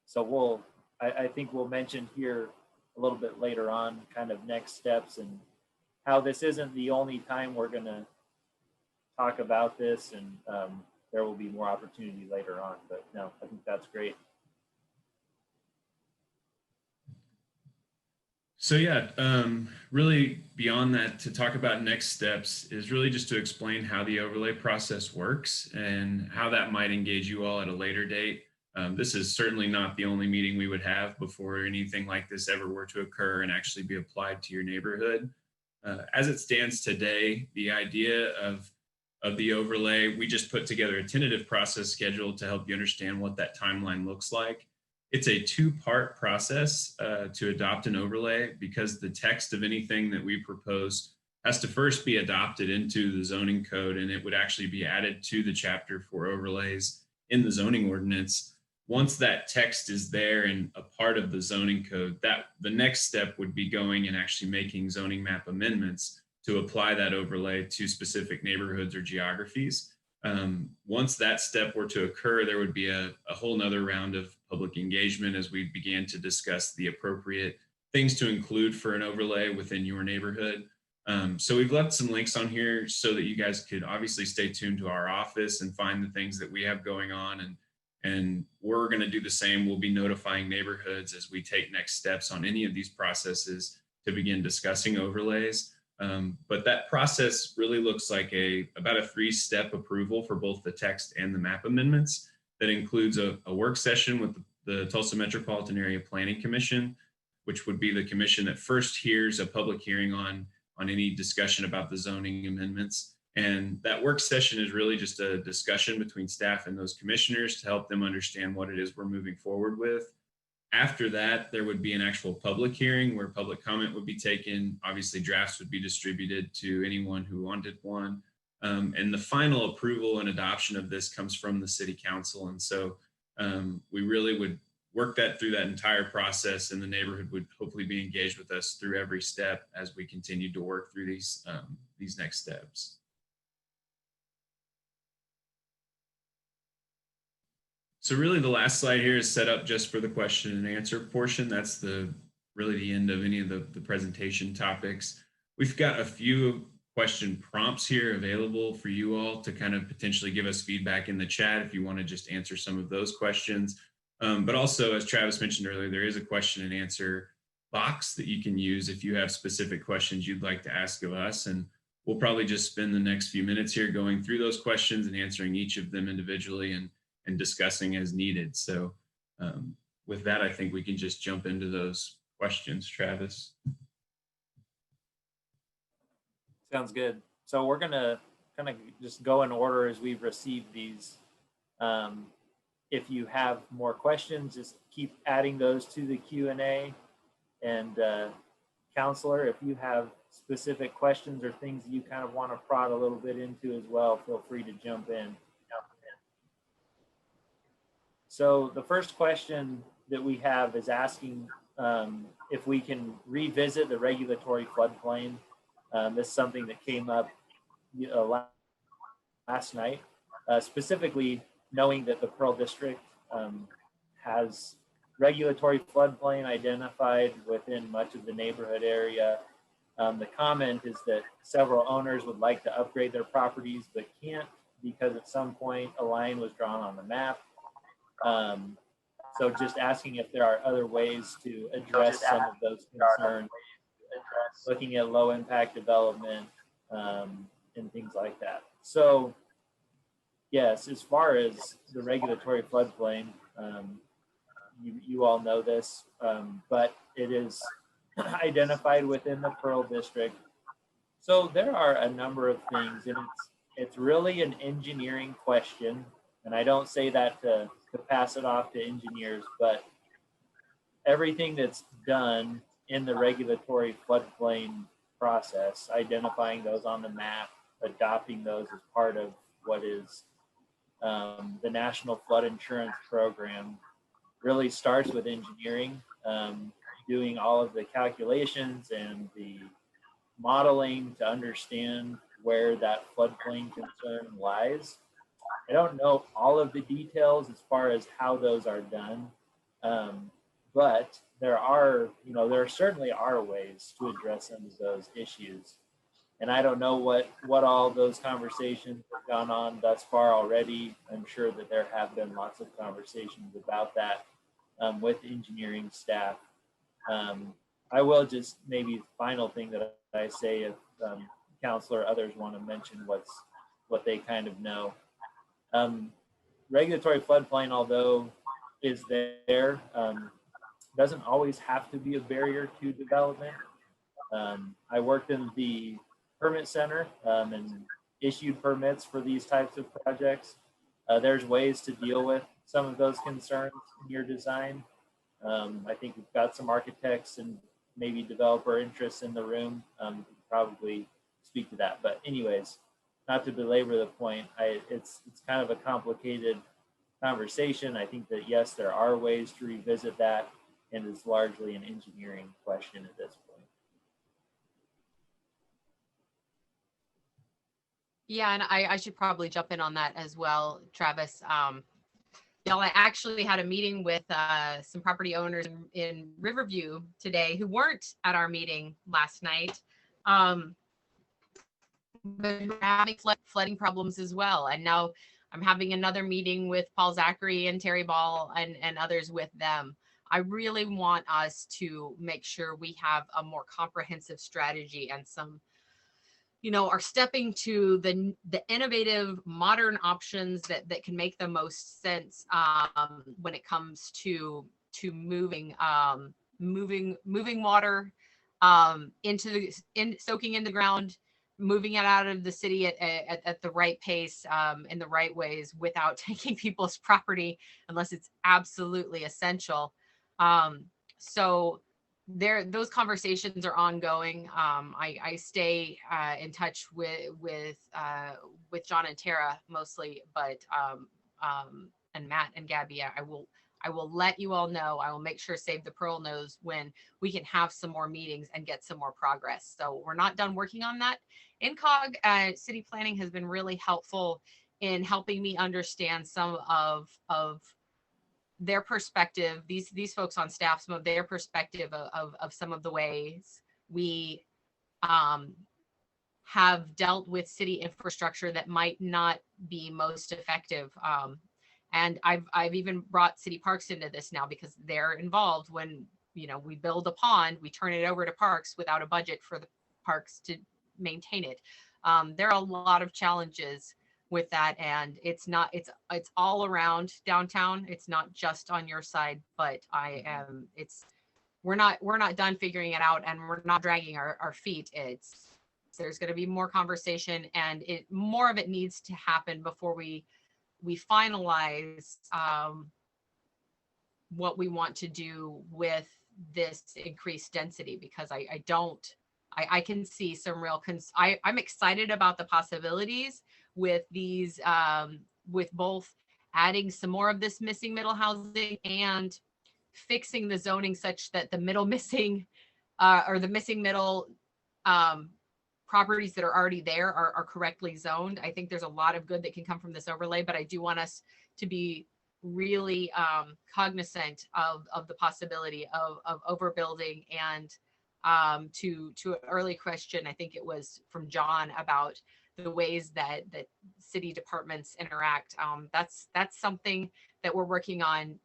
So I think we'll mention here a little bit later on kind of next steps and how this isn't the only time we're going to talk about this, and there will be more opportunity later on. But no, I think that's great. So yeah, really beyond that, to talk about next steps is really just to explain how the overlay process works and how that might engage you all at a later date. This is certainly not the only meeting we would have before anything like this ever were to occur and actually be applied to your neighborhood. As it stands today, the idea of the overlay, we just put together a tentative process schedule to help you understand what that timeline looks like. It's a 2-part process to adopt an overlay, because the text of anything that we propose has to first be adopted into the zoning code, and it would actually be added to the chapter for overlays in the zoning ordinance. Once that text is there and a part of the zoning code, that the next step would be going and actually making zoning map amendments to apply that overlay to specific neighborhoods or geographies. Once that step were to occur, there would be a whole nother round of public engagement as we began to discuss the appropriate things to include for an overlay within your neighborhood. So we've left some links on here so that you guys could obviously stay tuned to our office and find the things that we have going on. And we're going to do the same. We'll be notifying neighborhoods as we take next steps on any of these processes to begin discussing overlays. But that process really looks like about a 3-step approval for both the text and the map amendments. That includes a work session with the Tulsa Metropolitan Area Planning Commission, which would be the commission that first hears a public hearing on any discussion about the zoning amendments. And that work session is really just a discussion between staff and those commissioners to help them understand what it is we're moving forward with. After that, there would be an actual public hearing where public comment would be taken. Obviously, drafts would be distributed to anyone who wanted one. And the final approval and adoption of this comes from the city council. And so we really would work that through that entire process, and the neighborhood would hopefully be engaged with us through every step as we continue to work through these next steps. So really the last slide here is set up just for the question and answer portion. That's really the end of any of the presentation topics. We've got a few question prompts here available for you all to kind of potentially give us feedback in the chat if you want to just answer some of those questions. But also, as Travis mentioned earlier, there is a question and answer box that you can use if you have specific questions you'd like to ask of us. And we'll probably just spend the next few minutes here going through those questions and answering each of them individually and discussing as needed. So with that, I think we can just jump into those questions, Travis. Sounds good. So we're gonna kind of just go in order as we've received these. If you have more questions, just keep adding those to the Q&A. And Counselor, if you have specific questions or things you kind of want to prod a little bit into as well, feel free to jump in. So the first question that we have is asking if we can revisit the regulatory floodplain. This is something that came up last night, specifically knowing that the Pearl District has regulatory floodplain identified within much of the neighborhood area. The comment is that several owners would like to upgrade their properties but can't because at some point a line was drawn on the map. So just asking if there are other ways to address some of those concerns, looking at low impact development and things like that. So yes, as far as the regulatory floodplain, you all know this, but it is identified within the Pearl District. So there are a number of things, and it's really an engineering question. And I don't say that to pass it off to engineers, but everything that's done in the regulatory floodplain process, identifying those on the map, adopting those as part of what is the National Flood Insurance Program, really starts with engineering, doing all of the calculations and the modeling to understand where that floodplain concern lies. I don't know all of the details as far as how those are done, but there certainly are ways to address some of those issues. And I don't know what all those conversations have gone on thus far already. I'm sure that there have been lots of conversations about that with engineering staff. I will just maybe final thing that I say, if counselor or others want to mention what they kind of know. Regulatory floodplain, although is there, doesn't always have to be a barrier to development. I worked in the permit center and issued permits for these types of projects. There's ways to deal with some of those concerns in your design. I think we've got some architects and maybe developer interests in the room. Probably speak to that. But anyways, not to belabor the point, it's kind of a complicated conversation. I think that yes, there are ways to revisit that, and it's largely an engineering question at this point. Yeah, and I should probably jump in on that as well, Travis. I actually had a meeting with some property owners in Riverview today who weren't at our meeting last night, but having flooding problems as well. And now I'm having another meeting with Paul Zachary and Terry Ball and others with them. I really want us to make sure we have a more comprehensive strategy and some, are stepping to the innovative modern options that can make the most sense when it comes to moving water soaking in the ground, moving it out of the city at the right pace, in the right ways, without taking people's property unless it's absolutely essential. So those conversations are ongoing. I stay in touch with John and Tara mostly, but and Matt and Gabby. I will let you all know. I will make sure Save the Pearl knows when we can have some more meetings and get some more progress. So we're not done working on that. INCOG city planning has been really helpful in helping me understand some of their perspective, these folks on staff, some of their perspective of some of the ways we have dealt with city infrastructure that might not be most effective. And I've even brought city parks into this now because they're involved. When we build a pond, we turn it over to parks without a budget for the parks to maintain it. There are a lot of challenges with that, and it's all around downtown. It's not just on your side, but we're not done figuring it out, and we're not dragging our feet. There's going to be more conversation, and more of it needs to happen before we finalize what we want to do with this increased density, because I can see some real I'm excited about the possibilities with these, with both adding some more of this missing middle housing and fixing the zoning such that the middle missing or the missing middle properties that are already there are correctly zoned. I think there's a lot of good that can come from this overlay, but I do want us to be really cognizant of the possibility of overbuilding. And to an early question, I think it was from John, about the ways that city departments interact. That's something that we're working on.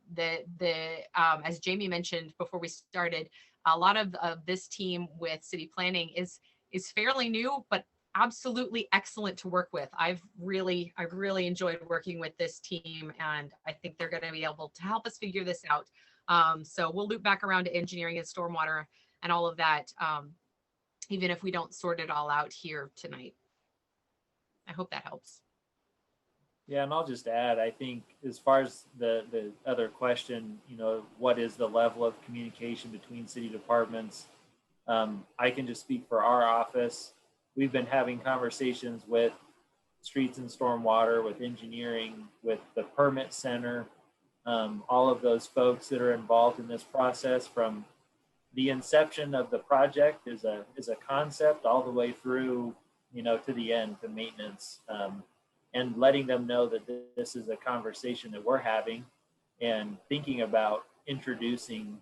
As Jamie mentioned before we started, a lot of this team with city planning is fairly new, but absolutely excellent to work with. I've really enjoyed working with this team, and I think they're going to be able to help us figure this out. So we'll loop back around to engineering and stormwater and all of that even if we don't sort it all out here tonight. I hope that helps. Yeah, and I'll just add, I think as far as the other question, what is the level of communication between city departments? I can just speak for our office. We've been having conversations with streets and stormwater, with engineering, with the permit center, all of those folks that are involved in this process from the inception of the project is a concept all the way through, to the end, to maintenance, and letting them know that this is a conversation that we're having and thinking about introducing,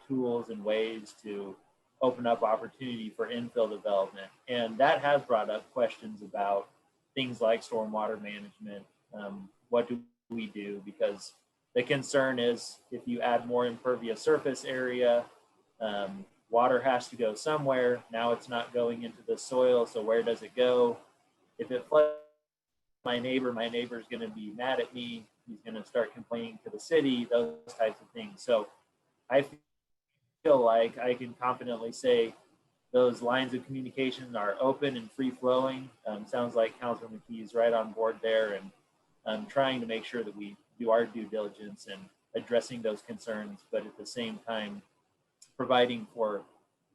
tools and ways to open up opportunity for infill development. And that has brought up questions about things like stormwater management. What do we do? Because the concern is if you add more impervious surface area, water has to go somewhere. Now it's not going into the soil. So where does it go? If it floods my neighbor's going to be mad at me. He's going to start complaining to the city, those types of things. So I feel like I can confidently say those lines of communication are open and free flowing. Sounds like Councilor McKee is right on board there, and trying to make sure that we do our due diligence and addressing those concerns, but at the same time, providing for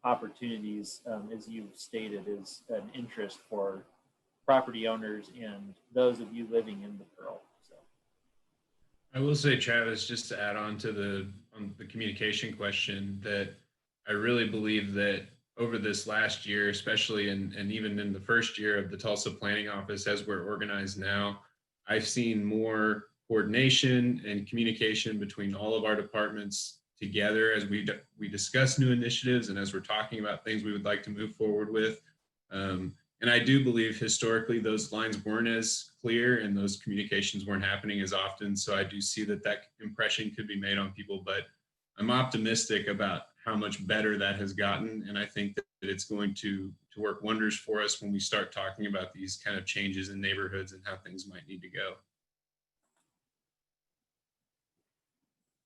opportunities, as you've stated, is an interest for property owners and those of you living in the Pearl. So I will say, Travis, just to add on to the communication question, that I really believe that over this last year, especially and even in the first year of the Tulsa Planning Office as we're organized now, I've seen more coordination and communication between all of our departments together as we discuss new initiatives and as we're talking about things we would like to move forward with. And I do believe historically those lines weren't as clear and those communications weren't happening as often. So I do see that impression could be made on people, but I'm optimistic about how much better that has gotten. And I think that it's going to work wonders for us when we start talking about these kind of changes in neighborhoods and how things might need to go.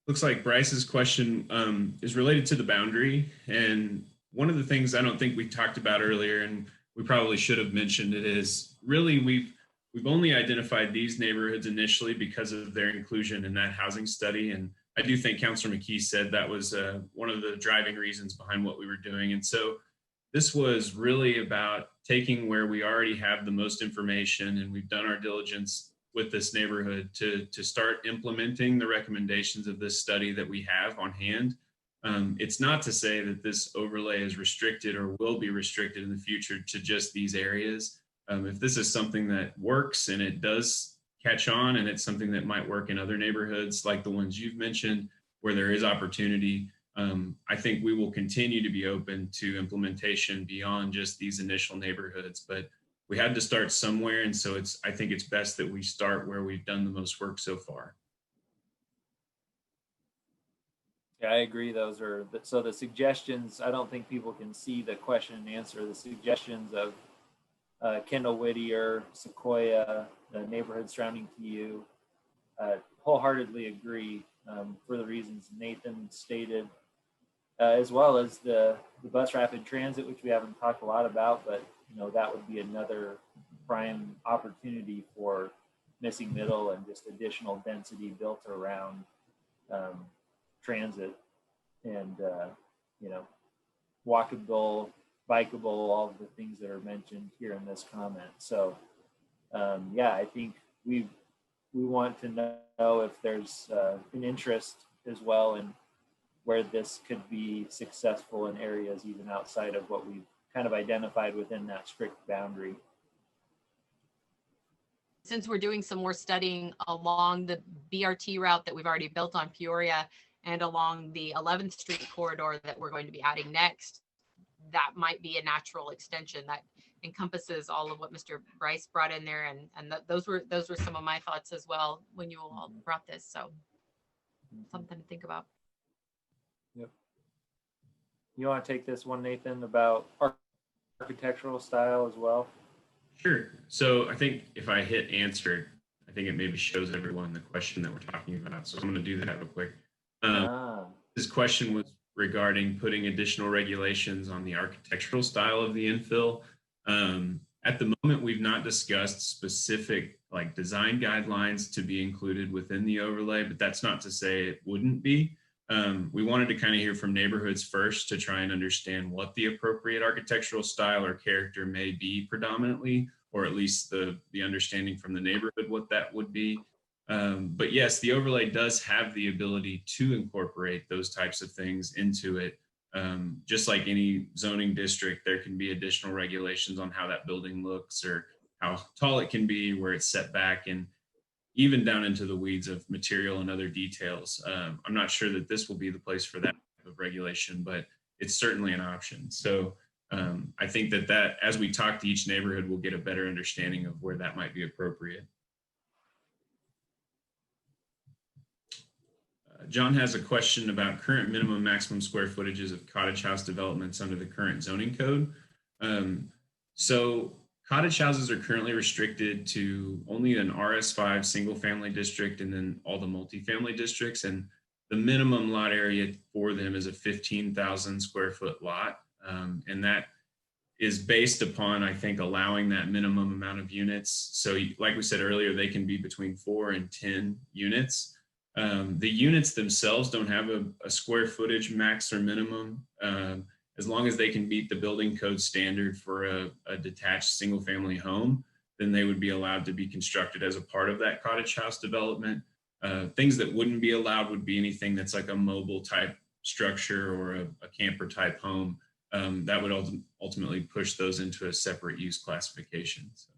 Looks like Bryce's question is related to the boundary. And one of the things I don't think we talked about earlier, and we probably should have mentioned it, is really we've only identified these neighborhoods initially because of their inclusion in that housing study. And I do think Councilor McKee said that was one of the driving reasons behind what we were doing. And so this was really about taking where we already have the most information and we've done our diligence with this neighborhood to start implementing the recommendations of this study that we have on hand. It's not to say that this overlay is restricted or will be restricted in the future to just these areas. If this is something that works and it does catch on and it's something that might work in other neighborhoods like the ones you've mentioned where there is opportunity, I think we will continue to be open to implementation beyond just these initial neighborhoods. But we had to start somewhere. And so I think it's best that we start where we've done the most work so far. yeah, I agree. Those are so the suggestions. I don't think people can see the question and answer. The suggestions of Kendall Whittier, Sequoia, the neighborhood surrounding TU, wholeheartedly agree for the reasons Nathan stated, as well as the bus rapid transit, which we haven't talked a lot about, but that would be another prime opportunity for missing middle and just additional density built around transit and walkable, bikeable, all of the things that are mentioned here in this comment. So yeah, I think we want to know if there's an interest as well in where this could be successful in areas even outside of what we've kind of identified within that strict boundary. Since we're doing some more studying along the BRT route that we've already built on Peoria and along the 11th Street corridor that we're going to be adding next, that might be a natural extension that encompasses all of what Mr. Bryce brought in there. And those were some of my thoughts as well when you all brought this. So something to think about. Yep. You want to take this one, Nathan, about architectural style as well? Sure. So I think if I hit answer, I think it maybe shows everyone the question that we're talking about. So I'm going to do that real quick. This question was regarding putting additional regulations on the architectural style of the infill. At the moment, we've not discussed specific like design guidelines to be included within the overlay, but that's not to say it wouldn't be. We wanted to kind of hear from neighborhoods first to try and understand what the appropriate architectural style or character may be predominantly, or at least the understanding from the neighborhood what that would be. But yes, the overlay does have the ability to incorporate those types of things into it. Just like any zoning district, there can be additional regulations on how that building looks or how tall it can be, where it's set back, and even down into the weeds of material and other details. I'm not sure that this will be the place for that type of regulation, but it's certainly an option. So I think that as we talk to each neighborhood, we'll get a better understanding of where that might be appropriate. John has a question about current minimum maximum square footages of cottage house developments under the current zoning code. So cottage houses are currently restricted to only an RS5 single family district and then all the multifamily districts. And the minimum lot area for them is a 15,000 square foot lot. And that is based upon, I think, allowing that minimum amount of units. So like we said earlier, they can be between 4 and 10 units. The units themselves don't have a square footage max or minimum. As long as they can meet the building code standard for a detached single family home, then they would be allowed to be constructed as a part of that cottage house development. Things that wouldn't be allowed would be anything that's like a mobile type structure or a camper type home. That would ultimately push those into a separate use classification. So.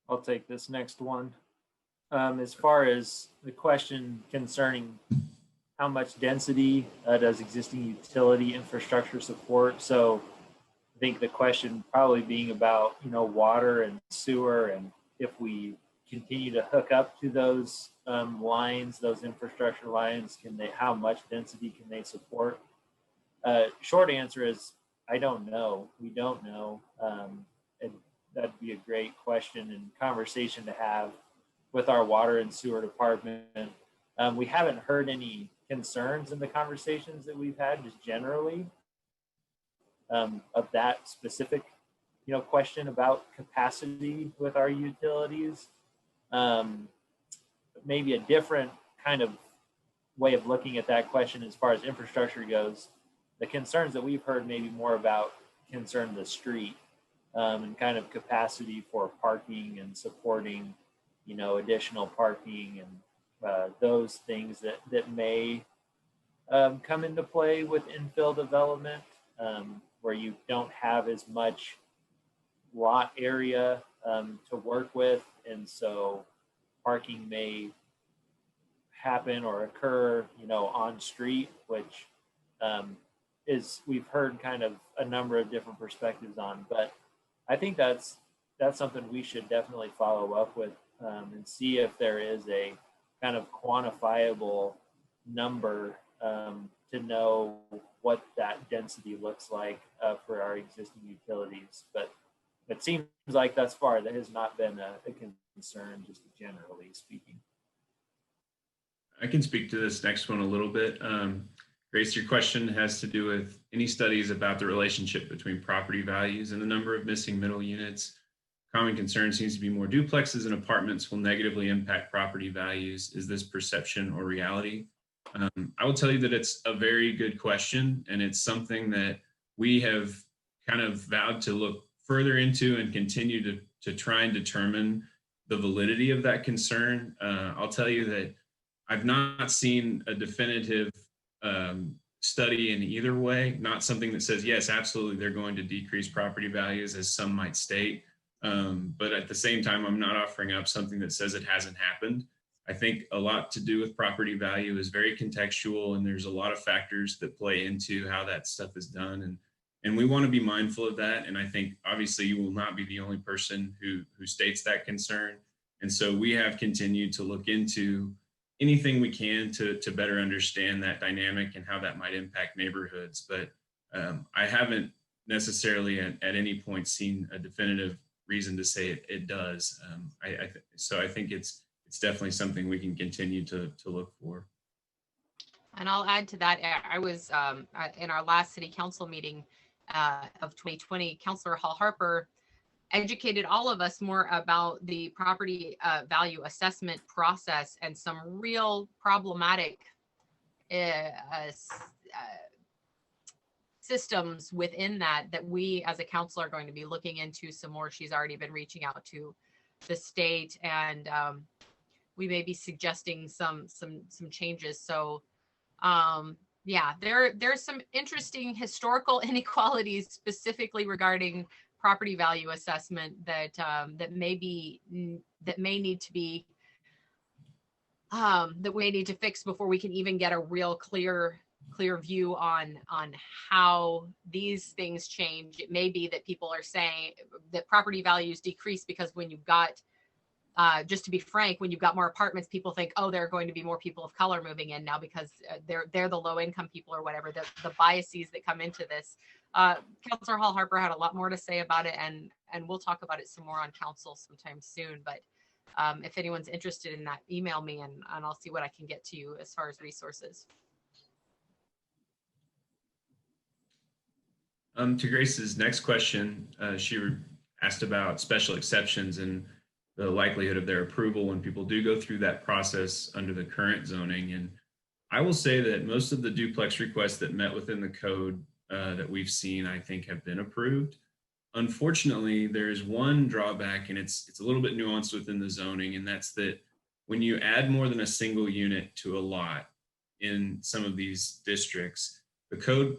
I'll take this next one. As far as the question concerning how much density does existing utility infrastructure support? So I think the question probably being about, water and sewer, and if we continue to hook up to those lines, those infrastructure lines, how much density can they support? Short answer is, I don't know. We don't know. And that'd be a great question and conversation to have with our water and sewer department. We haven't heard any concerns in the conversations that we've had just generally of that specific, question about capacity with our utilities. Maybe a different kind of way of looking at that question as far as infrastructure goes. The concerns that we've heard maybe more about concern the street and kind of capacity for parking and supporting, additional parking and those things that may come into play with infill development, where you don't have as much lot area to work with, and so parking may happen or occur, on street, which we've heard kind of a number of different perspectives on. But I think that's something we should definitely follow up with and see if there is a kind of quantifiable number to know what that density looks like for our existing utilities. But it seems like thus far that has not been a concern, just generally speaking. I can speak to this next one a little bit. Grace, your question has to do with any studies about the relationship between property values and the number of missing middle units. Common concern seems to be more duplexes and apartments will negatively impact property values. Is this perception or reality? I will tell you that it's a very good question, and it's something that we have kind of vowed to look further into and continue to try and determine the validity of that concern. I'll tell you that I've not seen a definitive study in either way, not something that says, yes, absolutely, they're going to decrease property values, as some might state. But at the same time, I'm not offering up something that says it hasn't happened. I think a lot to do with property value is very contextual, and there's a lot of factors that play into how that stuff is done. And we want to be mindful of that. And I think obviously you will not be the only person who states that concern. And so we have continued to look into anything we can to better understand that dynamic and how that might impact neighborhoods. But I haven't necessarily at any point seen a definitive reason to say it does. So I think it's definitely something we can continue to look for. And I'll add to that. I was in our last city council meeting of 2020, Councillor Hall Harper educated all of us more about the property value assessment process and some real problematic systems within that we as a council are going to be looking into some more. She's already been reaching out to the state, and we may be suggesting some changes. So yeah, there's some interesting historical inequalities specifically regarding property value assessment that that may need to be that we need to fix before we can even get a real clear view on how these things change. It may be that people are saying that property values decrease because when you've got just to be frank, when you've got more apartments, people think, oh, there are going to be more people of color moving in now because they're the low income people or whatever, the biases that come into this. Councillor Hall Harper had a lot more to say about it, and we'll talk about it some more on council sometime soon. But if anyone's interested in that, email me and I'll see what I can get to you as far as resources. To Grace's next question, she asked about special exceptions and the likelihood of their approval when people do go through that process under the current zoning. And I will say that most of the duplex requests that met within the code that we've seen, I think, have been approved. Unfortunately, there's one drawback, and it's a little bit nuanced within the zoning, and that's that when you add more than a single unit to a lot in some of these districts, the code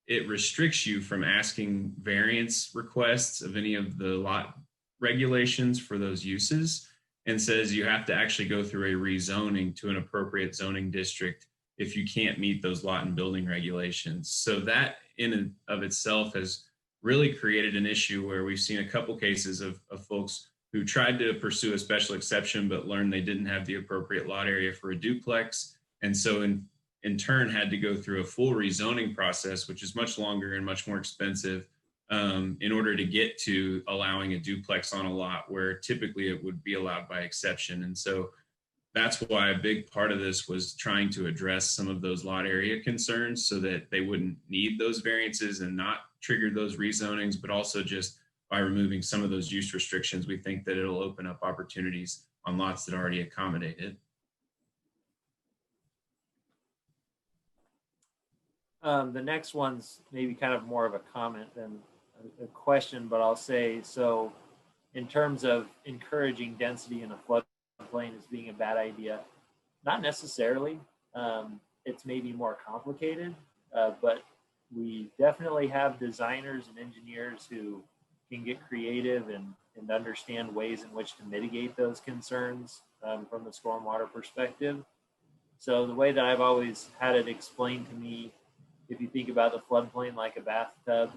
it restricts you from asking variance requests of any of the lot regulations for those uses, and says you have to actually go through a rezoning to an appropriate zoning district if you can't meet those lot and building regulations. So that in and of itself has really created an issue where we've seen a couple cases of folks who tried to pursue a special exception but learned they didn't have the appropriate lot area for a duplex, and so in turn had to go through a full rezoning process, which is much longer and much more expensive, in order to get to allowing a duplex on a lot where typically it would be allowed by exception. And so that's why a big part of this was trying to address some of those lot area concerns so that they wouldn't need those variances and not trigger those rezonings, but also just by removing some of those use restrictions, we think that it'll open up opportunities on lots that are already accommodated. The next one's maybe kind of more of a comment than a question, but I'll say, so in terms of encouraging density in a floodplain as being a bad idea, not necessarily. It's maybe more complicated, but we definitely have designers and engineers who can get creative and understand ways in which to mitigate those concerns from the stormwater perspective. So the way that I've always had it explained to me, if you think about the floodplain like a bathtub,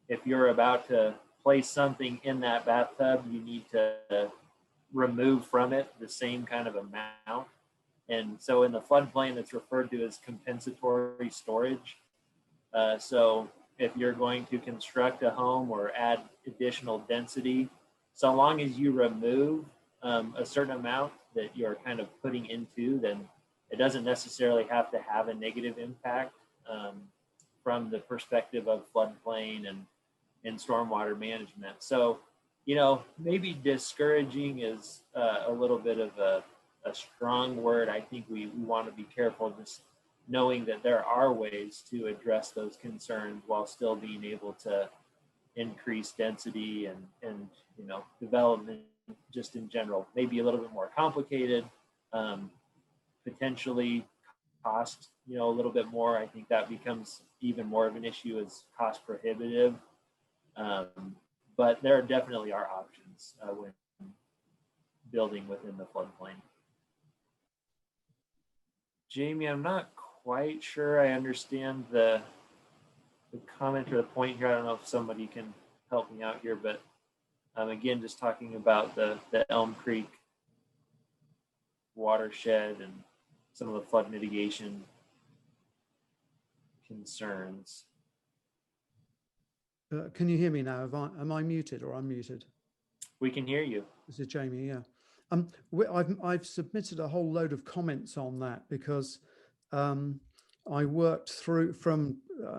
if you're about to place something in that bathtub, you need to remove from it the same kind of amount. And so in the floodplain, it's referred to as compensatory storage. So if you're going to construct a home or add additional density, so long as you remove a certain amount that you're kind of putting into, then it doesn't necessarily have to have a negative impact from the perspective of floodplain and stormwater management. So, you know, maybe discouraging is a little bit of a strong word. I think we want to be careful just knowing that there are ways to address those concerns while still being able to increase density and you know, development just in general. Maybe a little bit more complicated, potentially cost, you know, a little bit more. I think that becomes even more of an issue as cost prohibitive. But there definitely are options when building within the floodplain. Jamie, I'm not quite sure I understand the comment or the point here. I don't know if somebody can help me out here, but again, just talking about the Elm Creek watershed and some of the flood mitigation concerns. Can you hear me now? Am I muted or unmuted? We can hear you. This is Jamie, yeah. I've submitted a whole load of comments on that because I worked through from,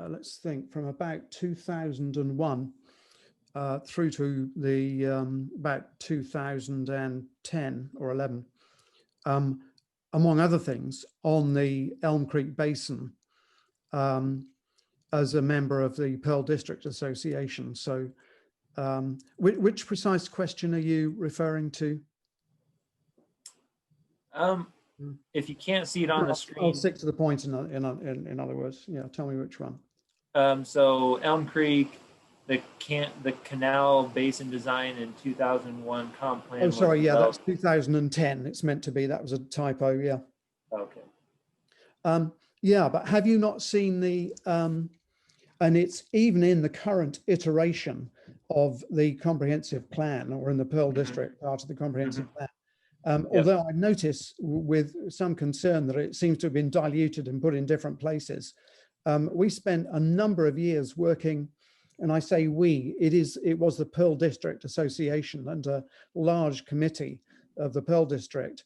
let's think, from about 2001 through to the about 2010 or 11, among other things, on the Elm Creek Basin as a member of the Pearl District Association. So which precise question are you referring to? If you can't see it on the screen. I'll stick to the point in other words. Yeah, tell me which one. So Elm Creek, the canal basin design in 2001 comp plan. Oh, sorry, yeah, that's 2010. It's meant to be. That was a typo, yeah. Okay. Yeah, but have you not seen the, and it's even in the current iteration of the comprehensive plan, or in the Pearl District part of the comprehensive plan. Although I notice with some concern that it seems to have been diluted and put in different places. We spent a number of years working, and I say we, it was the Pearl District Association and a large committee of the Pearl District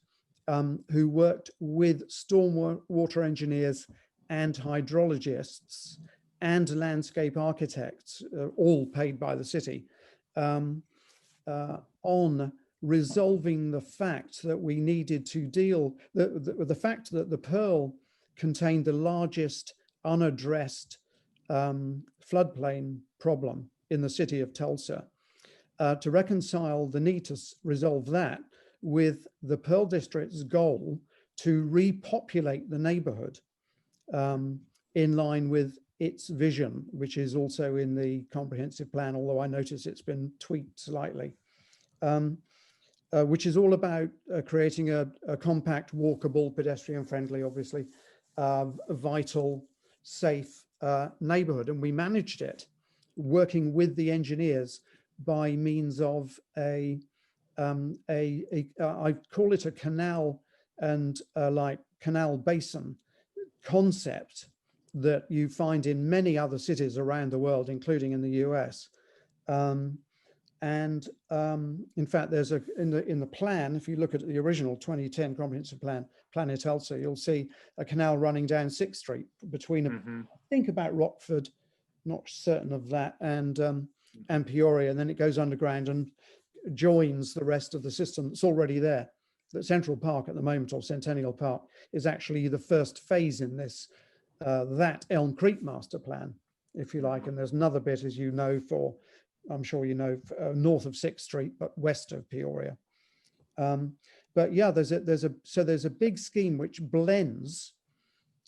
who worked with stormwater engineers and hydrologists and landscape architects, all paid by the city, on resolving the fact that we needed to deal with the fact that the Pearl contained the largest unaddressed floodplain problem in the city of Tulsa, to reconcile the need to resolve that with the Pearl District's goal to repopulate the neighborhood in line with its vision, which is also in the comprehensive plan, although I notice it's been tweaked slightly, which is all about creating a compact, walkable, pedestrian-friendly, obviously, vital, safe neighborhood. And we managed it working with the engineers by means of I call it a canal and like canal basin concept that you find in many other cities around the world, including in the US. In fact, there's in the plan, if you look at the original 2010 comprehensive plan, Planet Tulsa, you'll see a canal running down 6th Street between, I think about Rockford, not certain of that, and Peoria, and then it goes underground and joins the rest of the system that's already there. That Central Park at the moment, or Centennial Park, is actually the first phase in this, that Elm Creek master plan, if you like. And there's another bit, as you know, for, I'm sure you know, north of 6th Street, but west of Peoria. But yeah, there's a big scheme which blends,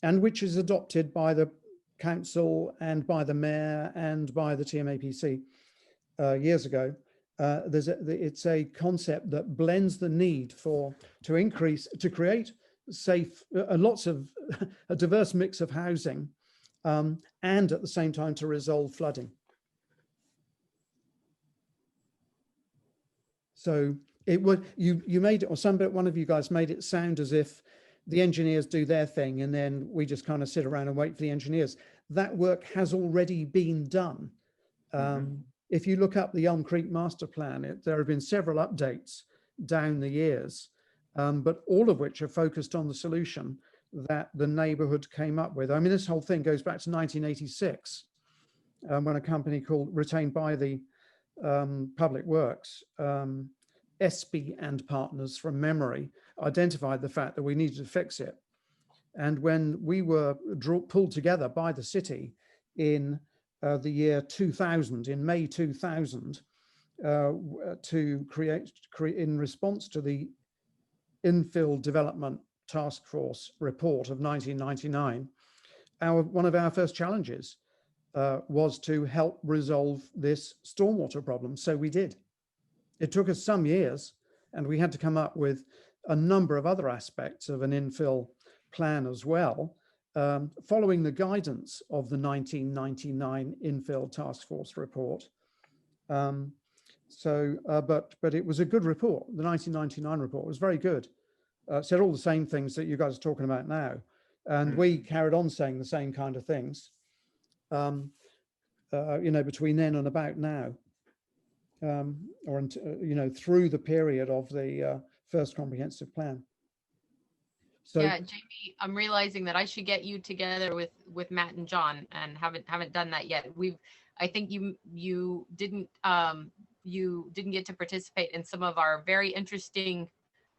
and which is adopted by the council and by the mayor and by the TMAPC years ago. It's a concept that blends the need to create safe, lots of a diverse mix of housing, and at the same time to resolve flooding. So it would, you made it, or one of you guys made it sound as if the engineers do their thing and then we just kind of sit around and wait for the engineers. That work has already been done. If you look up the Elm Creek master plan, there have been several updates down the years, but all of which are focused on the solution that the neighborhood came up with. I mean, this whole thing goes back to 1986, when a company retained by the Public Works, SB and Partners from memory, identified the fact that we needed to fix it. And when we were pulled together by the city in the year 2000, in May 2000, to create in response to the Infill Development Task Force report of 1999, one of our first challenges was to help resolve this stormwater problem. So we did. It took us some years, and we had to come up with a number of other aspects of an infill plan as well, following the guidance of the 1999 Infill Task Force report. But it was a good report. The 1999 report was very good. Said all the same things that you guys are talking about now. And we carried on saying the same kind of things, between then and about now. Through the period of the first comprehensive plan. So Yeah, Jamie, I'm realizing that I should get you together with Matt and John, and haven't done that yet. I think you didn't get to participate in some of our very interesting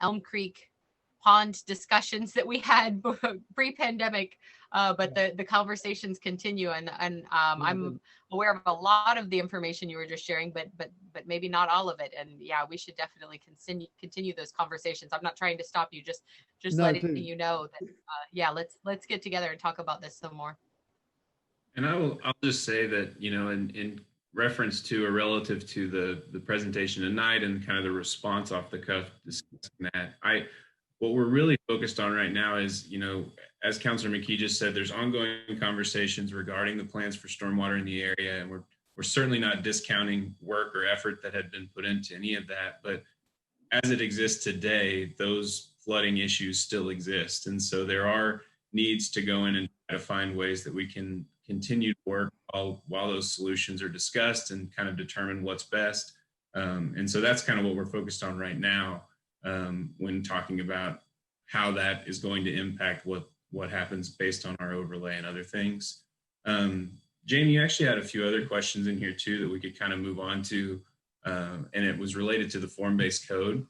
Elm Creek pond discussions that we had pre-pandemic, but the conversations continue, and I'm aware of a lot of the information you were just sharing, but maybe not all of it. And yeah, we should definitely continue those conversations. I'm not trying to stop you, just no, letting you know that yeah, let's get together and talk about this some more. And I'll just say that, you know, in reference to or relative to the presentation tonight and kind of the response off the cuff discussing that, what we're really focused on right now is, you know, as Councilor McKee just said, there's ongoing conversations regarding the plans for stormwater in the area, and we're certainly not discounting work or effort that had been put into any of that, but as it exists today, those flooding issues still exist, and so there are needs to go in and try to find ways that we can continue to work while those solutions are discussed and kind of determine what's best. And so that's kind of what we're focused on right now when talking about how that is going to impact what happens based on our overlay and other things. Jamie, you actually had a few other questions in here too that we could kind of move on to, and it was related to the form-based code.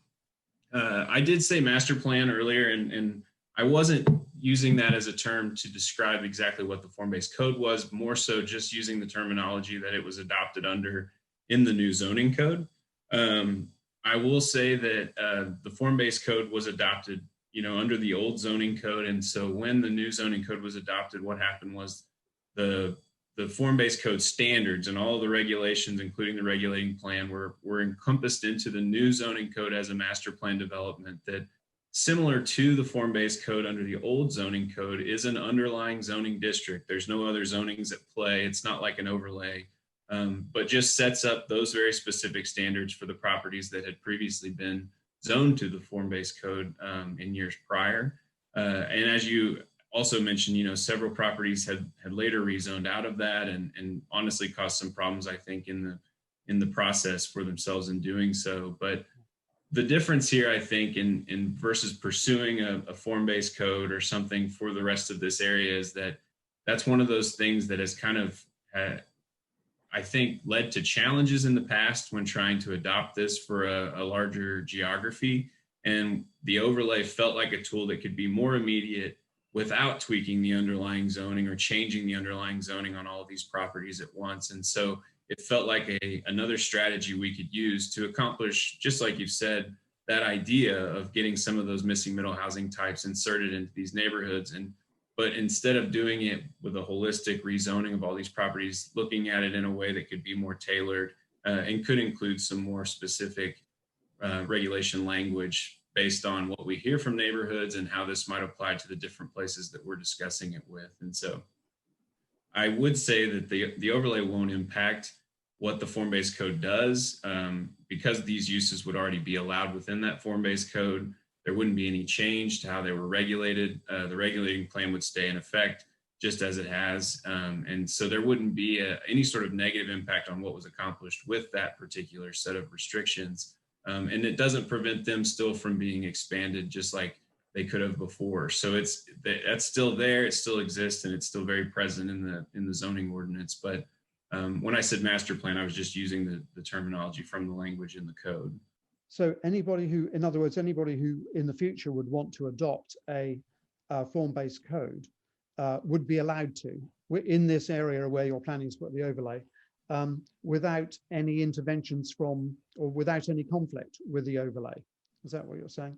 I did say master plan earlier, and I wasn't using that as a term to describe exactly what the form-based code was, more so just using the terminology that it was adopted under in the new zoning code. I will say that the form-based code was adopted, you know, under the old zoning code. And so when the new zoning code was adopted, what happened was the form-based code standards and all of the regulations, including the regulating plan, were encompassed into the new zoning code as a master plan development that, similar to the form-based code under the old zoning code, is an underlying zoning district. There's no other zonings at play. It's not like an overlay, but just sets up those very specific standards for the properties that had previously been zoned to the form-based code in years prior. And as you also mentioned, you know, several properties had later rezoned out of that and honestly caused some problems, I think, in the process for themselves in doing so. But the difference here, I think, in versus pursuing a form-based code or something for the rest of this area is that that's one of those things that has kind of, I think, led to challenges in the past when trying to adopt this for a larger geography. And the overlay felt like a tool that could be more immediate without tweaking the underlying zoning or changing the underlying zoning on all of these properties at once. And so it felt like another strategy we could use to accomplish, just like you've said, that idea of getting some of those missing middle housing types inserted into these neighborhoods. But instead of doing it with a holistic rezoning of all these properties, looking at it in a way that could be more tailored and could include some more specific regulation language based on what we hear from neighborhoods and how this might apply to the different places that we're discussing it with. And so I would say that the overlay won't impact what the form-based code does because these uses would already be allowed within that form-based code. There wouldn't be any change to how they were regulated. The regulating plan would stay in effect just as it has. And so there wouldn't be any sort of negative impact on what was accomplished with that particular set of restrictions. And it doesn't prevent them still from being expanded just like they could have before. So that's still there, it still exists, and it's still very present in the zoning ordinance. But when I said master plan, I was just using the terminology from the language in the code. So anybody who, in other words, anybody who in the future would want to adopt a form-based code would be allowed to, in this area where you're planning to put the overlay, without any interventions from, or without any conflict with the overlay. Is that what you're saying?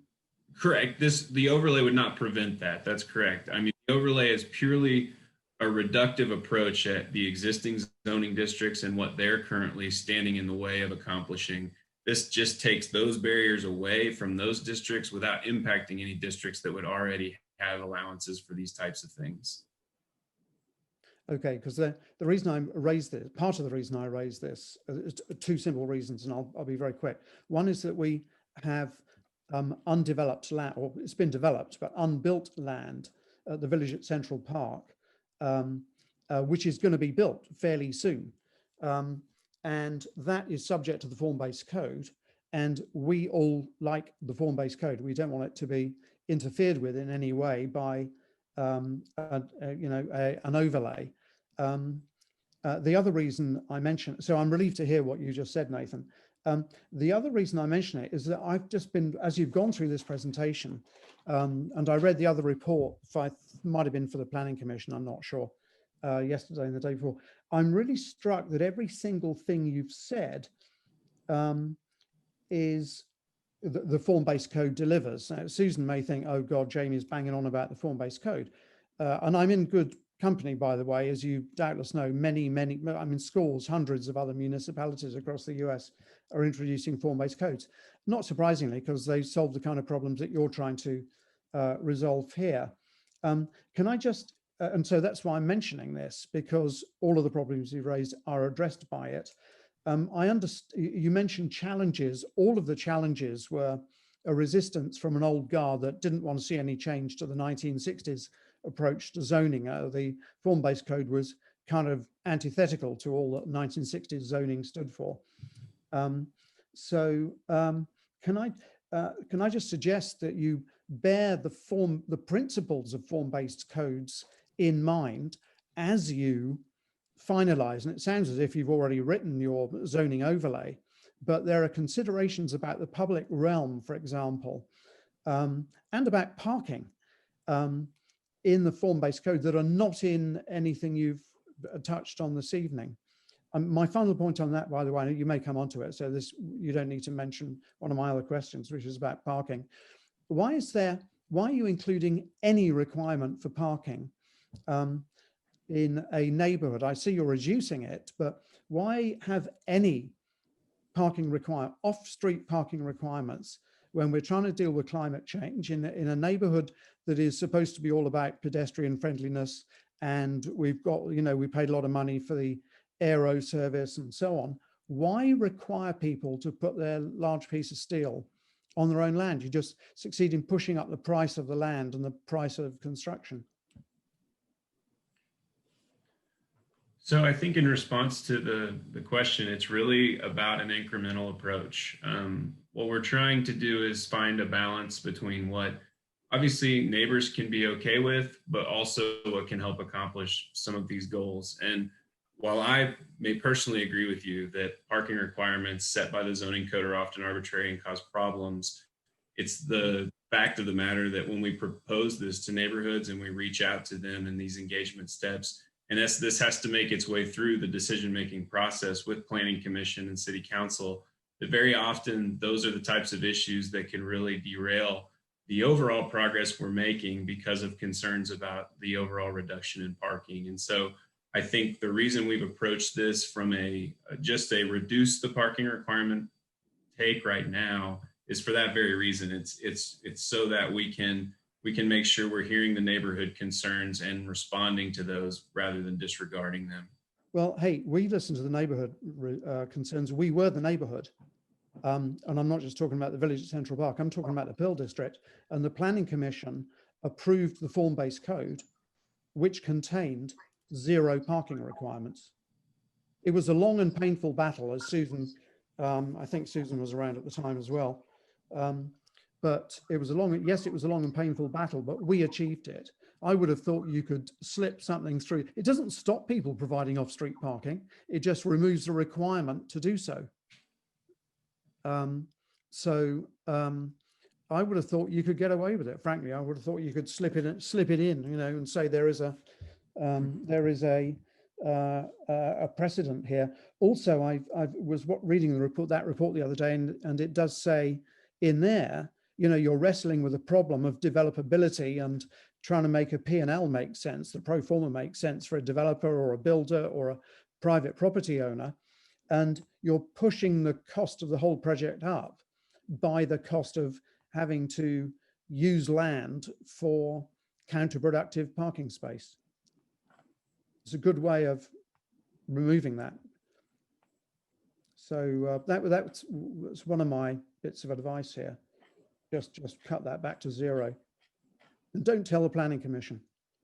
Correct. The overlay would not prevent that. That's correct. I mean, the overlay is purely a reductive approach at the existing zoning districts and what they're currently standing in the way of accomplishing. This just takes those barriers away from those districts without impacting any districts that would already have allowances for these types of things. Okay, because the reason I raised this, part of the reason I raised this, two simple reasons, and I'll be very quick. One is that we have undeveloped land, or it's been developed, but unbuilt land at the village at Central Park, which is going to be built fairly soon. And that is subject to the form-based code. And we all like the form-based code. We don't want it to be interfered with in any way by an overlay. The other reason I mention, so I'm relieved to hear what you just said, Nathan. The other reason I mention it is that I've just been, as you've gone through this presentation, and I read the other report, might have been for the Planning Commission, I'm not sure, yesterday and the day before. I'm really struck that every single thing you've said is the form-based code delivers. Now, Susan may think, oh God, Jamie's banging on about the form-based code. And I'm in good company, by the way, as you doubtless know, many, I mean, schools, hundreds of other municipalities across the US are introducing form-based codes. Not surprisingly, because they solve the kind of problems that you're trying to resolve here. Can I just, and so that's why I'm mentioning this, because all of the problems you've raised are addressed by it. I understand you mentioned challenges. All of the challenges were a resistance from an old guard that didn't want to see any change to the 1960s approach to zoning. The form-based code was kind of antithetical to all that 1960s zoning stood for. Can I just suggest that you bear the principles of form-based codes in mind as you finalize, and it sounds as if you've already written your zoning overlay, but there are considerations about the public realm, for example, and about parking in the form-based code that are not in anything you've touched on this evening. My final point on that, by the way, you may come onto it, so this you don't need to mention one of my other questions, which is about parking. Why are you including any requirement for parking in a neighborhood? I see you're reducing it, but why have any parking off-street parking requirements when we're trying to deal with climate change in a neighborhood that is supposed to be all about pedestrian friendliness, and we've got, we paid a lot of money for the aero service and so on? Why require people to put their large piece of steel on their own land? You just succeed in pushing up the price of the land and the price of construction. So I think in response to the question, it's really about an incremental approach. What we're trying to do is find a balance between what obviously neighbors can be okay with, but also what can help accomplish some of these goals. And while I may personally agree with you that parking requirements set by the zoning code are often arbitrary and cause problems, it's the fact of the matter that when we propose this to neighborhoods and we reach out to them in these engagement steps, and as this has to make its way through the decision-making process with Planning Commission and City Council, that very often those are the types of issues that can really derail the overall progress we're making because of concerns about the overall reduction in parking. And so I think the reason we've approached this from just a reduce the parking requirement take right now is for that very reason. It's so that we can make sure we're hearing the neighborhood concerns and responding to those rather than disregarding them. Well, hey, we listened to the neighborhood concerns. We were the neighborhood. And I'm not just talking about the village at Central Park, I'm talking about the Pearl District. And the Planning Commission approved the form-based code, which contained 0 parking requirements. It was a long and painful battle, as Susan, I think Susan was around at the time as well. But it was a long and painful battle, but we achieved it. I would have thought you could slip something through. It doesn't stop people providing off-street parking. It just removes the requirement to do so. I would have thought you could get away with it. Frankly, I would have thought you could slip it in, and say there is a precedent here. Also, I was reading that report the other day, and it does say in there, you're wrestling with a problem of developability and trying to make a P&L make sense, the pro forma makes sense for a developer or a builder or a private property owner. And you're pushing the cost of the whole project up by the cost of having to use land for counterproductive parking space. It's a good way of removing that. So that's one of my bits of advice here. Just cut that back to 0. And don't tell the Planning Commission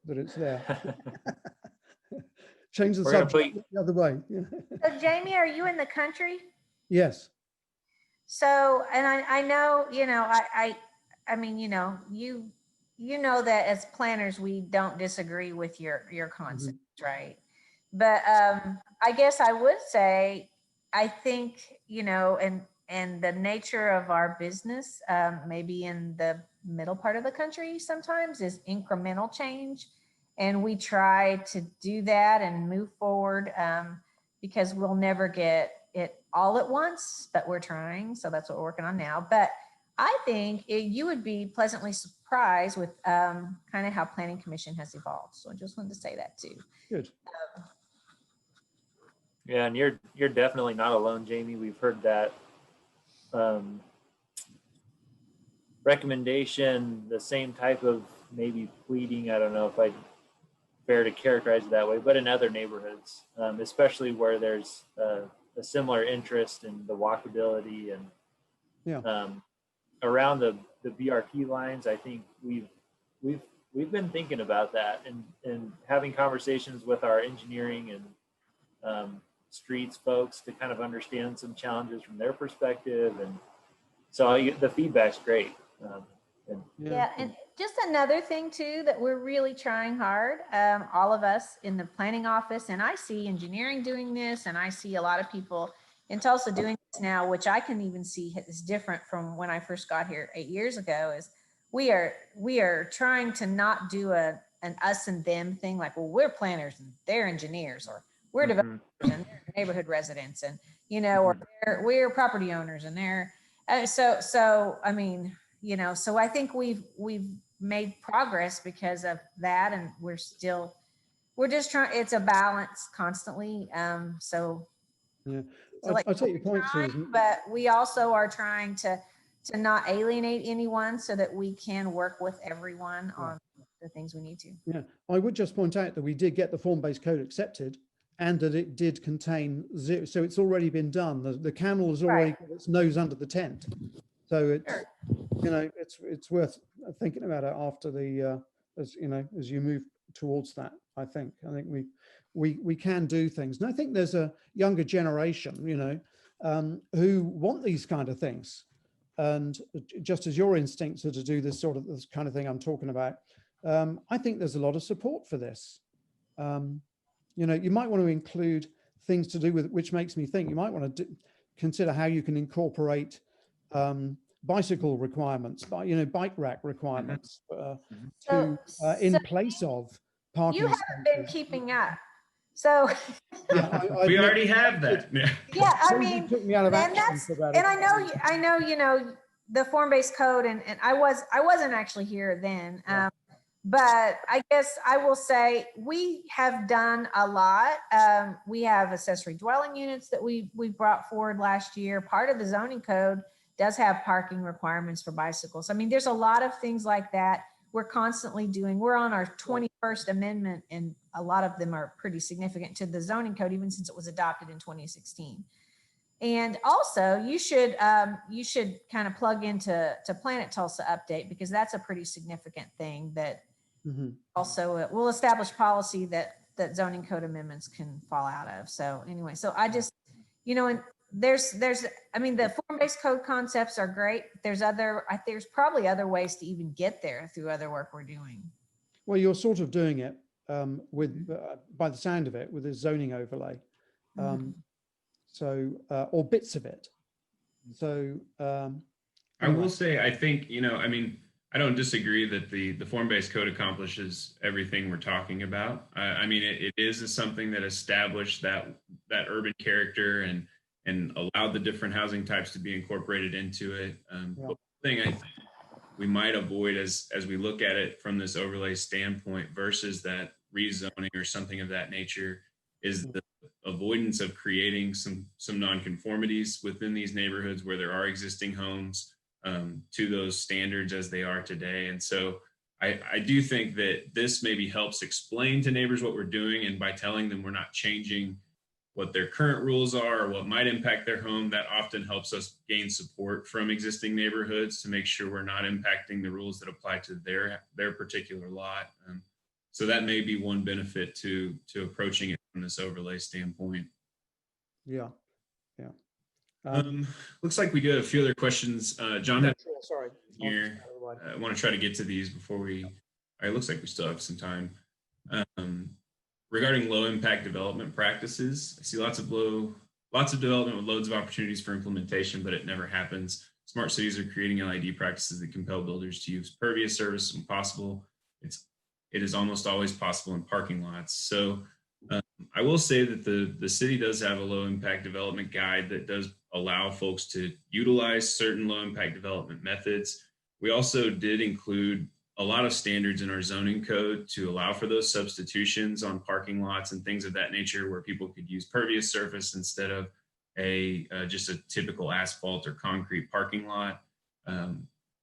that it's there. Change the subject the other way. Yeah. So Jamie, are you in the country? Yes. So, and I know, I mean, you know that as planners, we don't disagree with your concepts, right? But I guess I would say, I think, and the nature of our business, maybe in the middle part of the country sometimes is incremental change. And we try to do that and move forward because we'll never get it all at once, but we're trying. So that's what we're working on now. But I think you would be pleasantly surprised with kind of how Planning Commission has evolved. So I just wanted to say that too. Good. Yeah, and you're definitely not alone, Jamie. We've heard that recommendation, the same type of maybe pleading. I don't know if I'd fair to characterize it that way, but in other neighborhoods, especially where there's a similar interest in the walkability and around the BRT lines. I think we've been thinking about that and having conversations with our engineering and streets folks to kind of understand some challenges from their perspective. And so the feedback's great. And just another thing too that we're really trying hard, all of us in the planning office, and I see engineering doing this, and I see a lot of people in Tulsa doing this now, which I can even see is different from when I first got here 8 years ago, is we are trying to not do an us and them thing, like, well, we're planners and they're engineers, or we're developers and they're neighborhood residents, and or we're property owners and they're so I mean, so I think we've made progress because of that, and we're just trying. It's a balance constantly. So I'll take your point, Susan. But we also are trying to not alienate anyone, so that we can work with everyone on the things we need to. Yeah, I would just point out that we did get the form-based code accepted, and that it did contain zero. So it's already been done. The camel has already got its nose under the tent. So it's it's worth thinking about it after the as you move towards that. I think we can do things, and I think there's a younger generation who want these kind of things, and just as your instincts are to do this kind of thing I'm talking about, I think there's a lot of support for this. You might want to include things to do with, which makes me think you might want to consider how you can incorporate bicycle requirements, bike rack requirements in place of parking. You haven't been keeping up. So we already have that. Yeah, I mean, took me out of action for that. And I know, the form-based code, and I wasn't actually here then. But I guess I will say we have done a lot. We have accessory dwelling units that we brought forward last year. Part of the zoning code does have parking requirements for bicycles. I mean, there's a lot of things like that we're constantly doing. We're on our 21st amendment, and a lot of them are pretty significant to the zoning code, even since it was adopted in 2016. And also, you should kind of plug into Planet Tulsa Update, because that's a pretty significant thing that also it will establish policy that zoning code amendments can fall out of. So anyway, so I just, and there's I mean, the form-based code concepts are great. There's probably other ways to even get there through other work we're doing. Well, you're sort of doing it with by the sound of it, with a zoning overlay. So or bits of it. So I will say, I think, I mean, I don't disagree that the form-based code accomplishes everything we're talking about. I mean, it is something that established that urban character and allowed the different housing types to be incorporated into it. But the thing I think we might avoid as we look at it from this overlay standpoint versus that rezoning or something of that nature is the avoidance of creating some nonconformities within these neighborhoods where there are existing homes to those standards as they are today. And so I do think that this maybe helps explain to neighbors what we're doing, and by telling them we're not changing what their current rules are or what might impact their home, that often helps us gain support from existing neighborhoods to make sure we're not impacting the rules that apply to their particular lot. So that may be one benefit to approaching it from this overlay standpoint. Yeah. Looks like we do have a few other questions. John had sure, sorry. here. I want to try to get to these before we. All right, looks like we still have some time. Regarding low impact development practices, I see lots of development with loads of opportunities for implementation, but it never happens. Smart cities are creating LID practices that compel builders to use pervious surface when possible. It is almost always possible in parking lots. So I will say that the city does have a low impact development guide that does allow folks to utilize certain low impact development methods. We also did include a lot of standards in our zoning code to allow for those substitutions on parking lots and things of that nature, where people could use pervious surface instead of just a typical asphalt or concrete parking lot.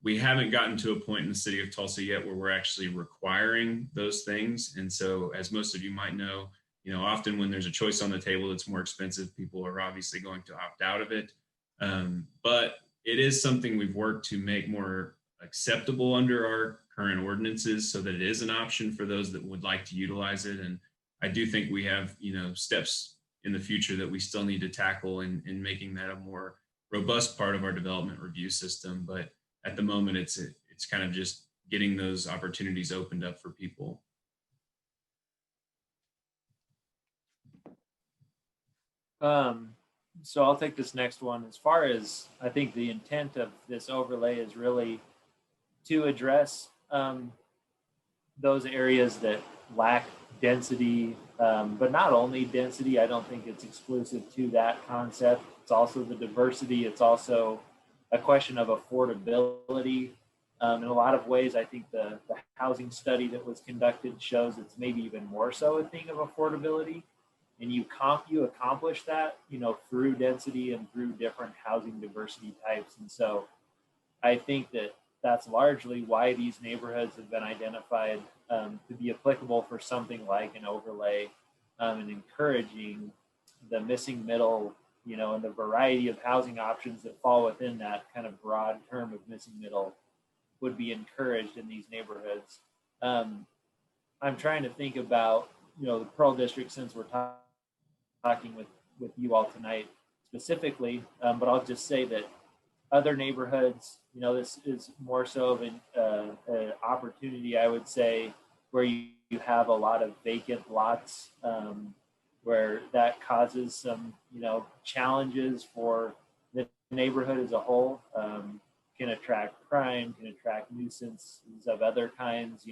We haven't gotten to a point in the city of Tulsa yet where we're actually requiring those things. And so, as most of you might know, often when there's a choice on the table that's more expensive, people are obviously going to opt out of it. But it is something we've worked to make more acceptable under our current ordinances so that it is an option for those that would like to utilize it. And I do think we have, steps in the future that we still need to tackle in making that a more robust part of our development review system. But at the moment, it's kind of just getting those opportunities opened up for people. So I'll take this next one. As far as I think the intent of this overlay is really to address those areas that lack density, but not only density. I don't think it's exclusive to that concept. It's also the diversity. It's also a question of affordability. In a lot of ways, I think the housing study that was conducted shows it's maybe even more so a thing of affordability. And you accomplish that, through density and through different housing diversity types. And so I think that that's largely why these neighborhoods have been identified to be applicable for something like an overlay, and encouraging the missing middle, and the variety of housing options that fall within that kind of broad term of missing middle would be encouraged in these neighborhoods. I'm trying to think about, the Pearl District, since we're talking with you all tonight specifically, but I'll just say that other neighborhoods, this is more so of an opportunity, I would say, where you have a lot of vacant lots, where that causes some, challenges for the neighborhood as a whole, can attract crime, can attract nuisances of other kinds.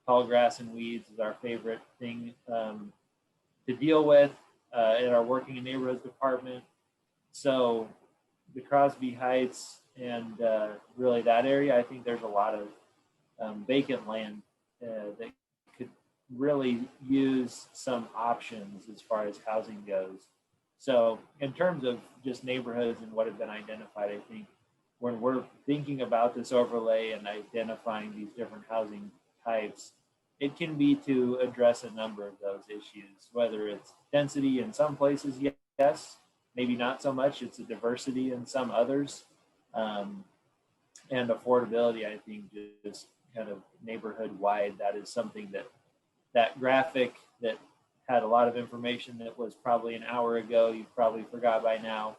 Tall grass and weeds is our favorite thing to deal with in our working in neighborhoods department. So the Crosby Heights and really that area, I think there's a lot of vacant land that could really use some options as far as housing goes. So in terms of just neighborhoods and what have been identified, I think when we're thinking about this overlay and identifying these different housing types, it can be to address a number of those issues, whether it's density in some places, yes, maybe not so much. It's a diversity in some others. And affordability, I think, just kind of neighborhood wide, that is something that graphic that had a lot of information that was probably an hour ago, you probably forgot by now.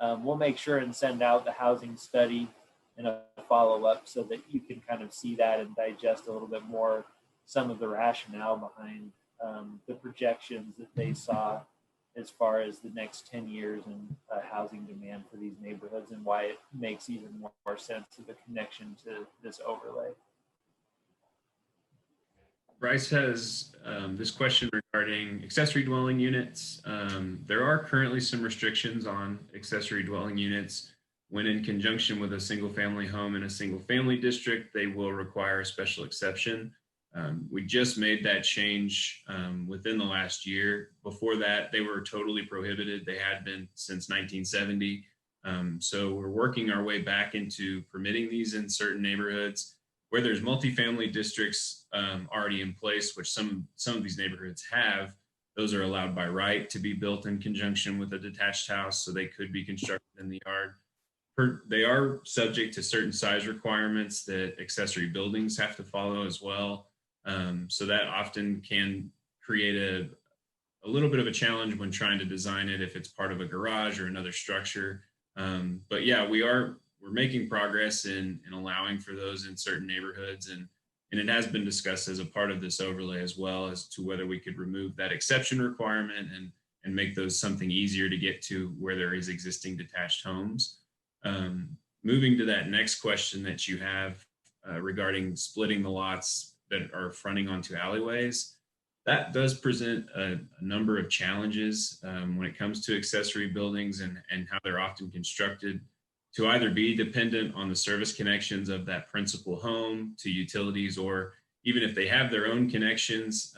We'll make sure and send out the housing study and a follow-up so that you can kind of see that and digest a little bit more some of the rationale behind the projections that they saw as far as the next 10 years and housing demand for these neighborhoods, and why it makes even more sense of a connection to this overlay. Bryce has this question regarding accessory dwelling units. There are currently some restrictions on accessory dwelling units. When in conjunction with a single family home in a single family district, they will require a special exception. We just made that change within the last year. Before that, they were totally prohibited. They had been since 1970. So we're working our way back into permitting these in certain neighborhoods where there's multifamily districts already in place, which some of these neighborhoods have. Those are allowed by right to be built in conjunction with a detached house, so they could be constructed in the yard. They are subject to certain size requirements that accessory buildings have to follow as well. So that often can create a little bit of a challenge when trying to design it if it's part of a garage or another structure. But yeah, we're making progress in allowing for those in certain neighborhoods, and it has been discussed as a part of this overlay as well as to whether we could remove that exception requirement and make those something easier to get to where there is existing detached homes. Moving to that next question that you have regarding splitting the lots that are fronting onto alleyways, that does present a number of challenges when it comes to accessory buildings and how they're often constructed to either be dependent on the service connections of that principal home to utilities, or even if they have their own connections,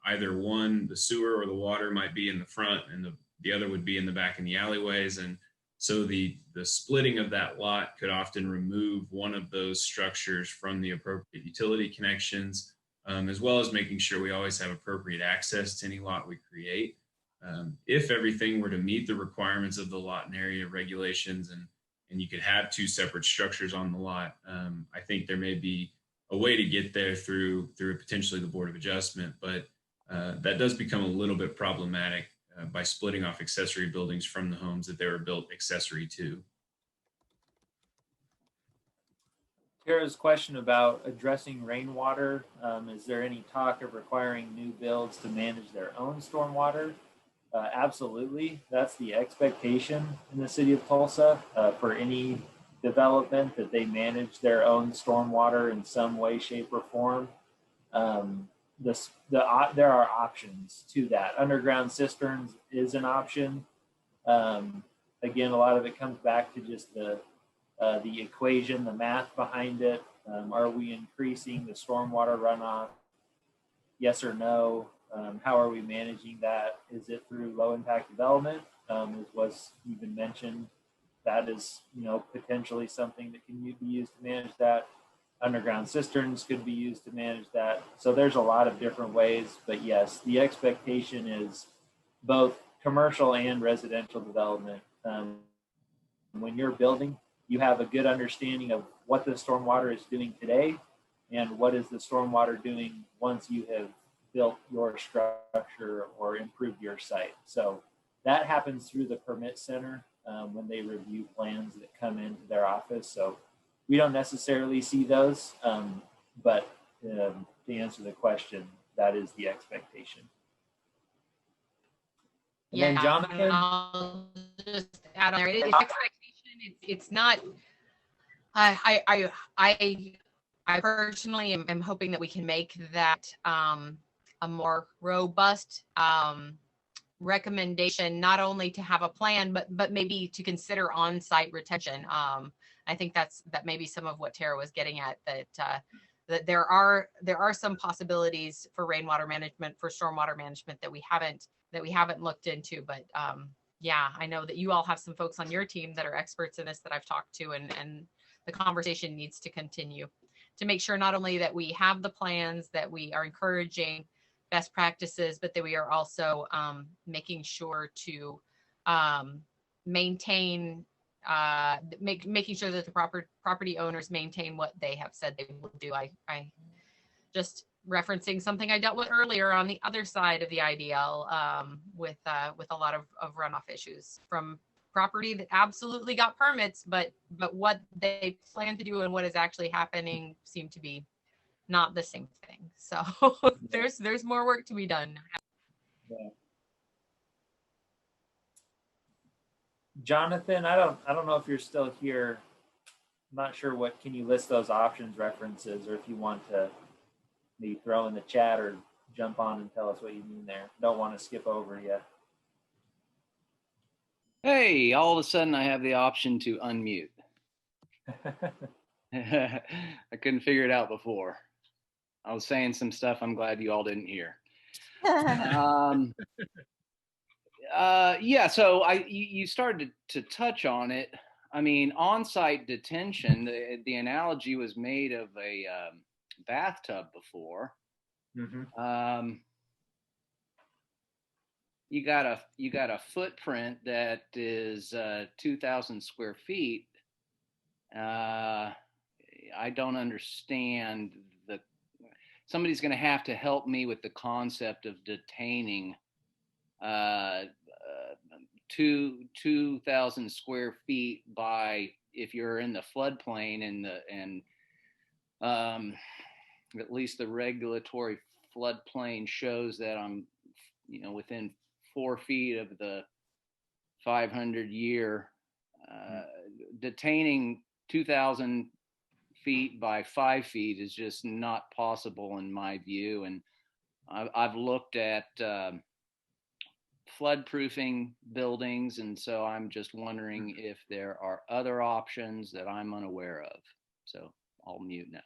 either one, the sewer or the water might be in the front and the other would be in the back in the alleyways. And so the splitting of that lot could often remove one of those structures from the appropriate utility connections, as well as making sure we always have appropriate access to any lot we create. If everything were to meet the requirements of the lot and area regulations and you could have two separate structures on the lot, I think there may be a way to get there through potentially the Board of Adjustment, but that does become a little bit problematic by splitting off accessory buildings from the homes that they were built accessory to. Tara's question about addressing rainwater, is there any talk of requiring new builds to manage their own stormwater? Absolutely. That's the expectation in the city of Tulsa for any development, that they manage their own stormwater in some way, shape, or form. There are options to that. Underground cisterns is an option. Again, a lot of it comes back to just the equation, the math behind it. Are we increasing the stormwater runoff? Yes or no? How are we managing that? Is it through low impact development? As was even mentioned, that is, potentially something that can be used to manage that. Underground cisterns could be used to manage that. So there's a lot of different ways, but yes, the expectation is both commercial and residential development. When you're building, you have a good understanding of what the stormwater is doing today and what is the stormwater doing once you have built your structure or improved your site. So that happens through the permit center when they review plans that come into their office. So we don't necessarily see those, but to answer the question, that is the expectation. And then Jonathan, I'll just add on there. It's expectation. It's not. I personally am hoping that we can make that a more robust recommendation, not only to have a plan, but maybe to consider on-site retention. I think that may be some of what Tara was getting at, that there are some possibilities for rainwater management, for stormwater management that we haven't looked into. But yeah, I know that you all have some folks on your team that are experts in this that I've talked to, and the conversation needs to continue to make sure not only that we have the plans, that we are encouraging best practices, but that we are also making sure to maintain, making sure that the property owners maintain what they have said they will do. I just referencing something I dealt with earlier on the other side of the IDL with a lot of runoff issues from property that absolutely got permits, but what they plan to do and what is actually happening seem to be not the same thing. So there's more work to be done. Yeah. Jonathan, I don't know if you're still here. I'm not sure can you list those options references, or if you want to maybe throw in the chat or jump on and tell us what you mean there. Don't want to skip over you. Hey, all of a sudden I have the option to unmute. I couldn't figure it out before. I was saying some stuff I'm glad you all didn't hear. Yeah, so you started to touch on it. I mean, on-site detention, the analogy was made of a bathtub before. Mm-hmm. You got a footprint that is 2,000 square feet. I don't understand somebody's going to have to help me with the concept of detaining 2,000 square feet by, if you're in the floodplain and at least the regulatory floodplain shows that I'm, within 4 feet of the 500-year, detaining 2,000 feet by 5 feet is just not possible in my view. And I've looked at flood-proofing buildings, and so I'm just wondering if there are other options that I'm unaware of. So I'll mute now.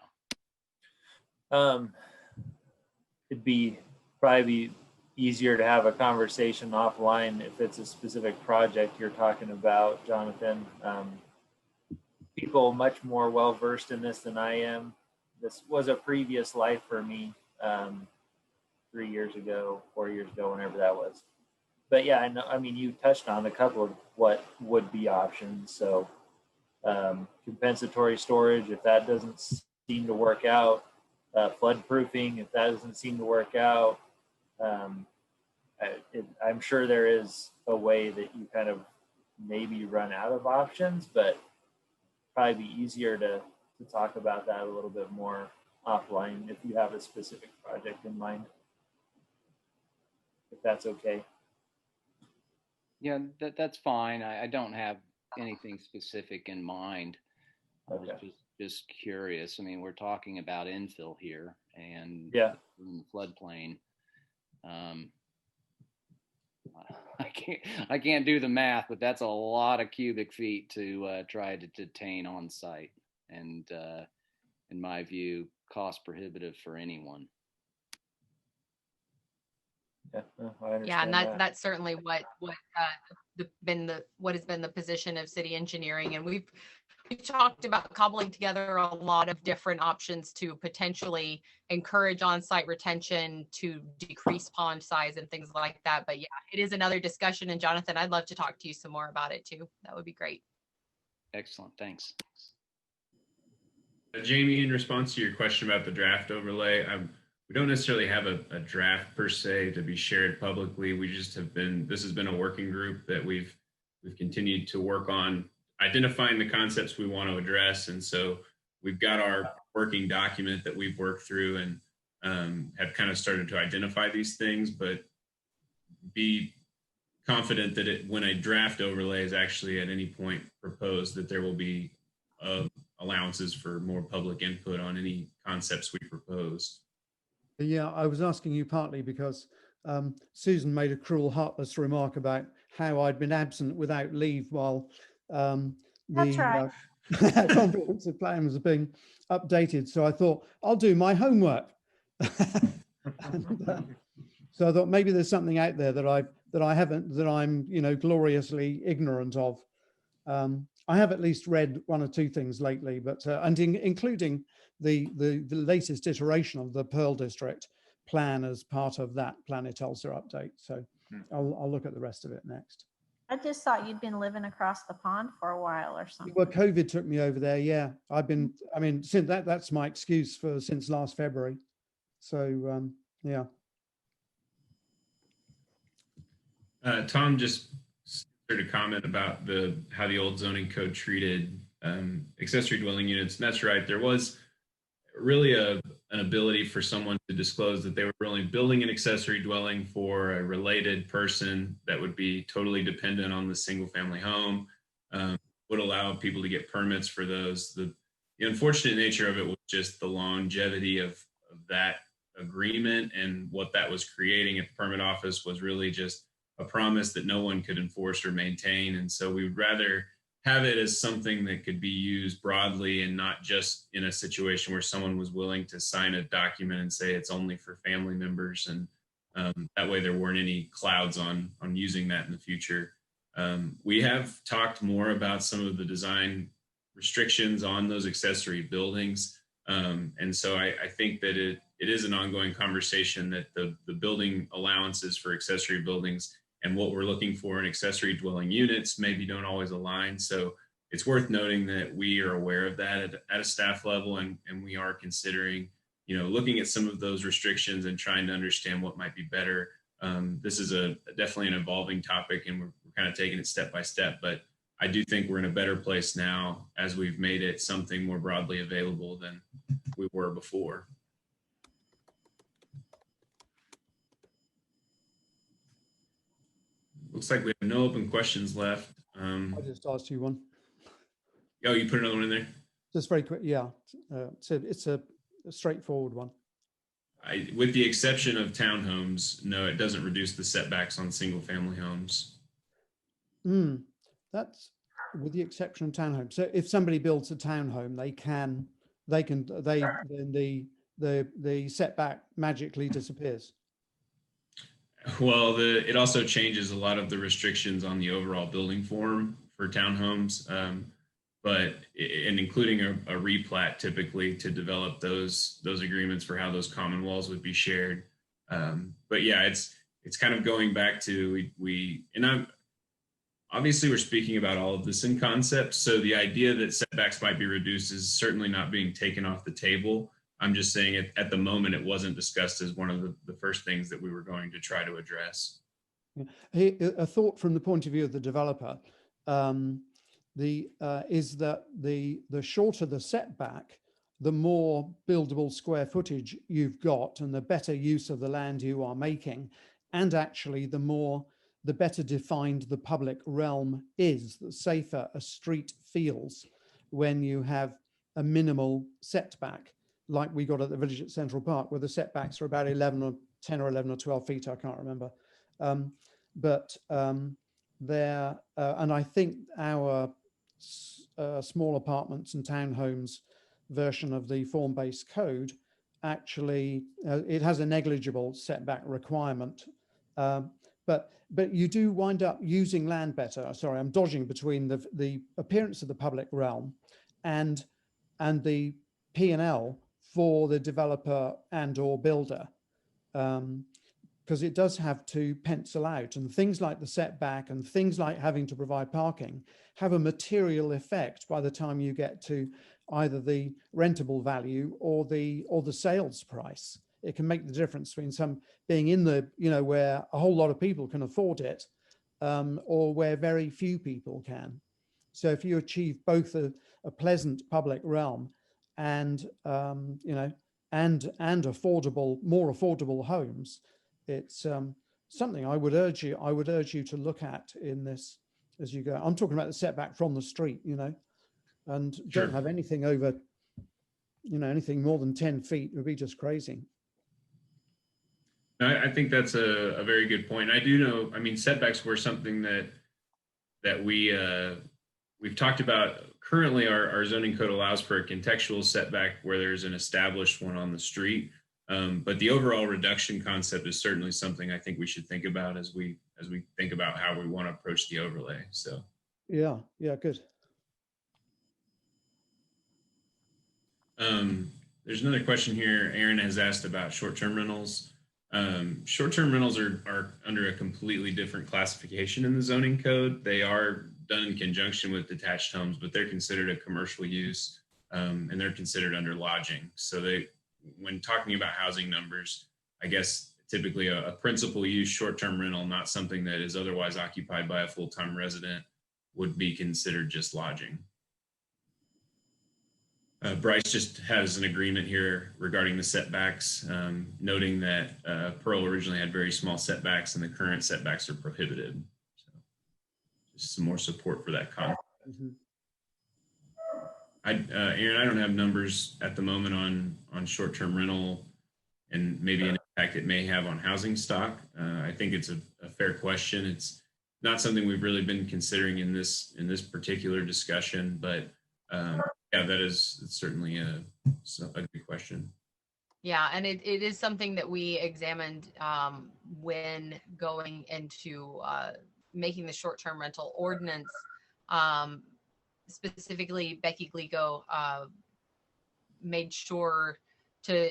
It'd probably be easier to have a conversation offline if it's a specific project you're talking about, Jonathan. People much more well versed in this than I am. This was a previous life for me, 3 years ago, 4 years ago, whenever that was. But yeah, I know. I mean, you touched on a couple of what would be options. So compensatory storage, if that doesn't seem to work out, flood proofing, if that doesn't seem to work out, I'm sure there is a way that you kind of maybe run out of options, but probably be easier to talk about that a little bit more offline if you have a specific project in mind, if that's okay. Yeah, that's fine. I don't have anything specific in mind. I was just curious. I mean, we're talking about infill here, and yeah, in the floodplain. I can't do the math, but that's a lot of cubic feet to try to detain on site, and in my view, cost prohibitive for anyone. Yeah, I understand. Yeah, and that's certainly what has been the position of city engineering, and we've talked about cobbling together a lot of different options to potentially encourage on-site retention, to decrease pond size and things like that. But yeah, it is another discussion. And Jonathan, I'd love to talk to you some more about it too. That would be great. Excellent, thanks. Jamie, in response to your question about the draft overlay, we don't necessarily have a draft per se to be shared publicly. We just this has been a working group that we've continued to work on identifying the concepts we want to address. And so we've got our working document that we've worked through and have kind of started to identify these things, but be confident that when a draft overlay is actually at any point proposed, that there will be allowances for more public input on any concepts we propose. Yeah, I was asking you partly because Susan made a cruel, heartless remark about how I'd been absent without leave while That's right. comprehensive plan was being updated. So I thought, I'll do my homework. So I thought maybe there's something out there that I'm gloriously ignorant of. I have at least read one or two things lately, but including the latest iteration of the Pearl District plan as part of that Planet Tulsa update. So I'll look at the rest of it next. I just thought you'd been living across the pond for a while or something. Well, COVID took me over there. Yeah, since that's my excuse since last February. So yeah. Tom just started a comment about how the old zoning code treated accessory dwelling units. And that's right. There was really an ability for someone to disclose that they were really building an accessory dwelling for a related person that would be totally dependent on the single family home, would allow people to get permits for those. The unfortunate nature of it was just the longevity of that agreement, and what that was creating at the permit office was really just a promise that no one could enforce or maintain. And so we would rather have it as something that could be used broadly and not just in a situation where someone was willing to sign a document and say it's only for family members. And that way there weren't any clouds on using that in the future. We have talked more about some of the design restrictions on those accessory buildings. And so I think that it is an ongoing conversation that the building allowances for accessory buildings and what we're looking for in accessory dwelling units maybe don't always align. So it's worth noting that we are aware of that at a staff level, and we are considering, looking at some of those restrictions and trying to understand what might be better. This is definitely an evolving topic, and we're kind of taking it step by step. But I do think we're in a better place now as we've made it something more broadly available than we were before. Looks like we have no open questions left. I just asked you one. Oh, you put another one in there? Just very quick. Yeah. So it's a straightforward one. With the exception of townhomes, no, it doesn't reduce the setbacks on single family homes. That's with the exception of townhomes. So if somebody builds a townhome, then the setback magically disappears. Well, it also changes a lot of the restrictions on the overall building form for townhomes, and including a replat typically to develop those agreements for how those common walls would be shared. But yeah, it's kind of going back to obviously we're speaking about all of this in concept. So the idea that setbacks might be reduced is certainly not being taken off the table. I'm just saying at the moment, it wasn't discussed as one of the first things that we were going to try to address. A thought from the point of view of the developer is that the shorter the setback, the more buildable square footage you've got and the better use of the land you are making. And actually the better defined the public realm is, the safer a street feels when you have a minimal setback, like we got at the village at Central Park, where the setbacks are about 10 or 11 or 12 feet, I can't remember. And I think our small apartments and townhomes version of the form-based code actually, it has a negligible setback requirement. But you do wind up using land better. Sorry, I'm dodging between the appearance of the public realm and the P&L for the developer and or builder, because it does have to pencil out, and things like the setback and things like having to provide parking have a material effect by the time you get to either the rentable value or the sales price. It can make the difference between some being in the, where a whole lot of people can afford it, or where very few people can. So if you achieve both a pleasant public realm and affordable, more affordable homes, it's something I would urge you to look at in this as you go. I'm talking about the setback from the street, and Sure. Don't have anything over, anything more than 10 feet would be just crazy. I think that's a very good point. I do know, setbacks were something that we've talked about. Currently, our zoning code allows for a contextual setback where there's an established one on the street. But the overall reduction concept is certainly something I think we should think about as we think about how we want to approach the overlay. So yeah, good. There's another question here. Aaron has asked about short-term rentals. Short-term rentals are under a completely different classification in the zoning code. They are done in conjunction with detached homes, but they're considered a commercial use, and they're considered under lodging. So when talking about housing numbers, I guess typically a principal use short-term rental, not something that is otherwise occupied by a full-time resident, would be considered just lodging. Bryce just has an agreement here regarding the setbacks, noting that Pearl originally had very small setbacks and the current setbacks are prohibited. So just some more support for that concept. Mm-hmm. Aaron, I don't have numbers at the moment on short-term rental and maybe an impact it may have on housing stock. I think it's a fair question. It's not something we've really been considering in this particular discussion, but yeah, it's certainly a good question. Yeah, and it is something that we examined when going into making the short-term rental ordinance. Specifically, Becky Glico made sure to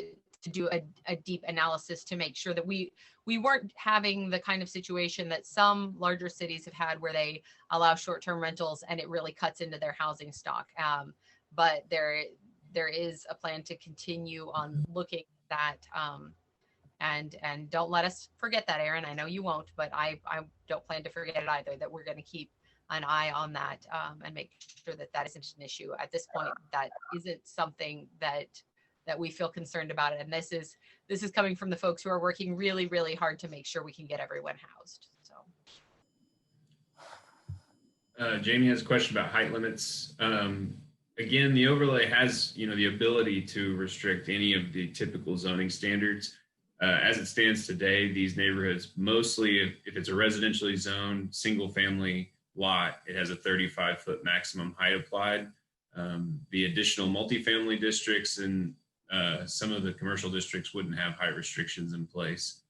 do a deep analysis to make sure that we weren't having the kind of situation that some larger cities have had where they allow short-term rentals and it really cuts into their housing stock. But there is a plan to continue on looking at that And don't let us forget that, Aaron. I know you won't, but I don't plan to forget it either, that we're going to keep an eye on that and make sure that that isn't an issue. At this point, that isn't something that we feel concerned about it. And this is coming from the folks who are working really, really hard to make sure we can get everyone housed. So. Jamie has a question about height limits. Again, the overlay has, the ability to restrict any of the typical zoning standards. As it stands today, these neighborhoods, mostly if it's a residentially zoned single family lot, it has a 35-foot maximum height applied. The additional multifamily districts and some of the commercial districts wouldn't have height restrictions in place.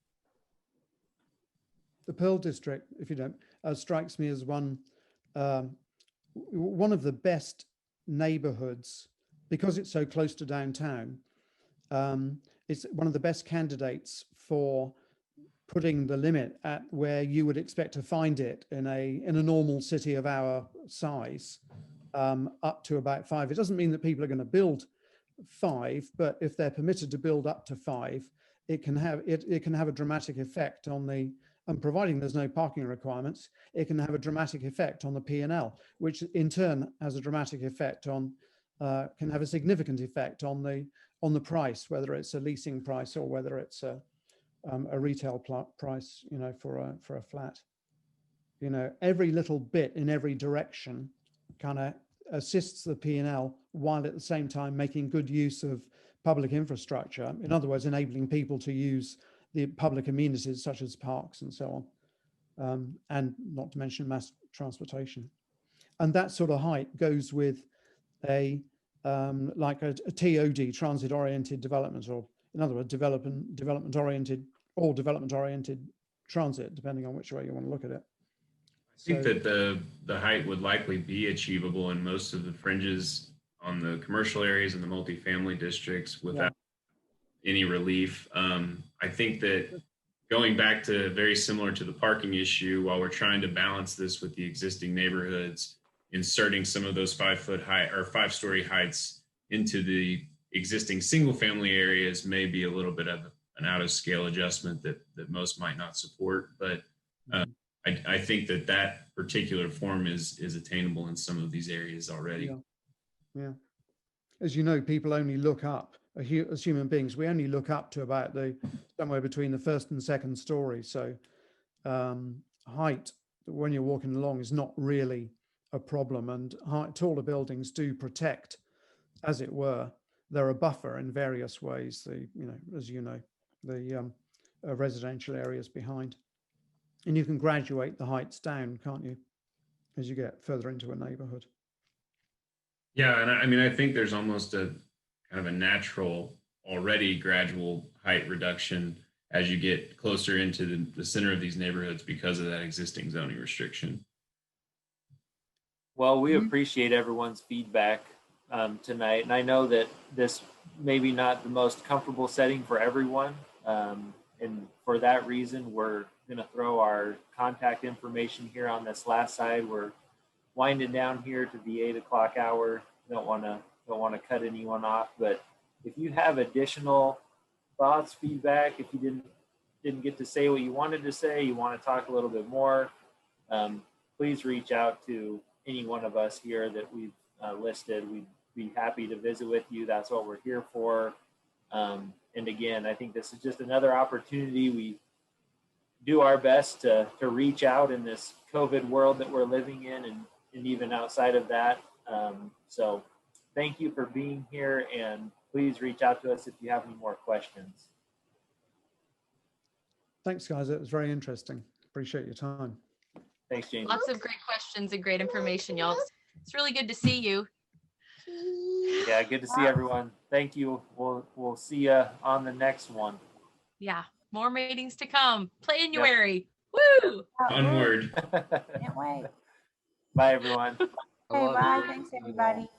The Pearl District, if you don't, strikes me as one of the best neighborhoods because it's so close to downtown. It's one of the best candidates for putting the limit at where you would expect to find it in a normal city of our size, up to about 5. It doesn't mean that people are going to build 5, but if they're permitted to build up to 5, it can have a dramatic effect on the, and providing there's no parking requirements, it can have a dramatic effect on the P&L, which in turn has a dramatic effect on, can have a significant effect on the price, whether it's a leasing price or whether it's a retail price, for a flat. Every little bit in every direction kind of assists the P&L while at the same time making good use of public infrastructure. In other words, enabling people to use the public amenities such as parks and so on, and not to mention mass transportation. And that sort of height goes with a TOD, transit-oriented development, or in other words, development-oriented or development-oriented transit, depending on which way you want to look at it. I think that the height would likely be achievable in most of the fringes on the commercial areas and the multifamily districts without any relief. I think that going back to very similar to the parking issue, while we're trying to balance this with the existing neighborhoods, inserting some of those 5-foot high or 5-story heights into the existing single family areas may be a little bit of an out of scale adjustment that most might not support. But I think that particular form is attainable in some of these areas already. Yeah. As you know, people only look up, as human beings, we only look up to about somewhere between the first and second story. So height, when you're walking along, is not really a problem. And taller buildings do protect, as it were, they're a buffer in various ways. The residential areas behind. And you can graduate the heights down, can't you, as you get further into a neighborhood? Yeah, and I think there's almost a kind of a natural, already gradual height reduction as you get closer into the center of these neighborhoods because of that existing zoning restriction. Well, we appreciate everyone's feedback tonight. And I know that this may be not the most comfortable setting for everyone. And for that reason, we're going to throw our contact information here on this last side. We're winding down here to the 8 o'clock hour. Don't want to cut anyone off, but if you have additional thoughts, feedback, if you didn't get to say what you wanted to say, you want to talk a little bit more, please reach out to any one of us here that we've listed. We'd be happy to visit with you. That's what we're here for. And again, I think this is just another opportunity. We do our best to reach out in this COVID world that we're living in, and even outside of that. So thank you for being here, and please reach out to us if you have any more questions. Thanks, guys. It was very interesting. Appreciate your time. Thanks, Jamie. Lots of great questions and great information, y'all. It's really good to see you. Yeah, good to see everyone. Thank you. We'll see you on the next one. Yeah, more meetings to come. Planuary. Woo! Onward. Can't wait. Bye, everyone. Okay, bye. Thanks, everybody.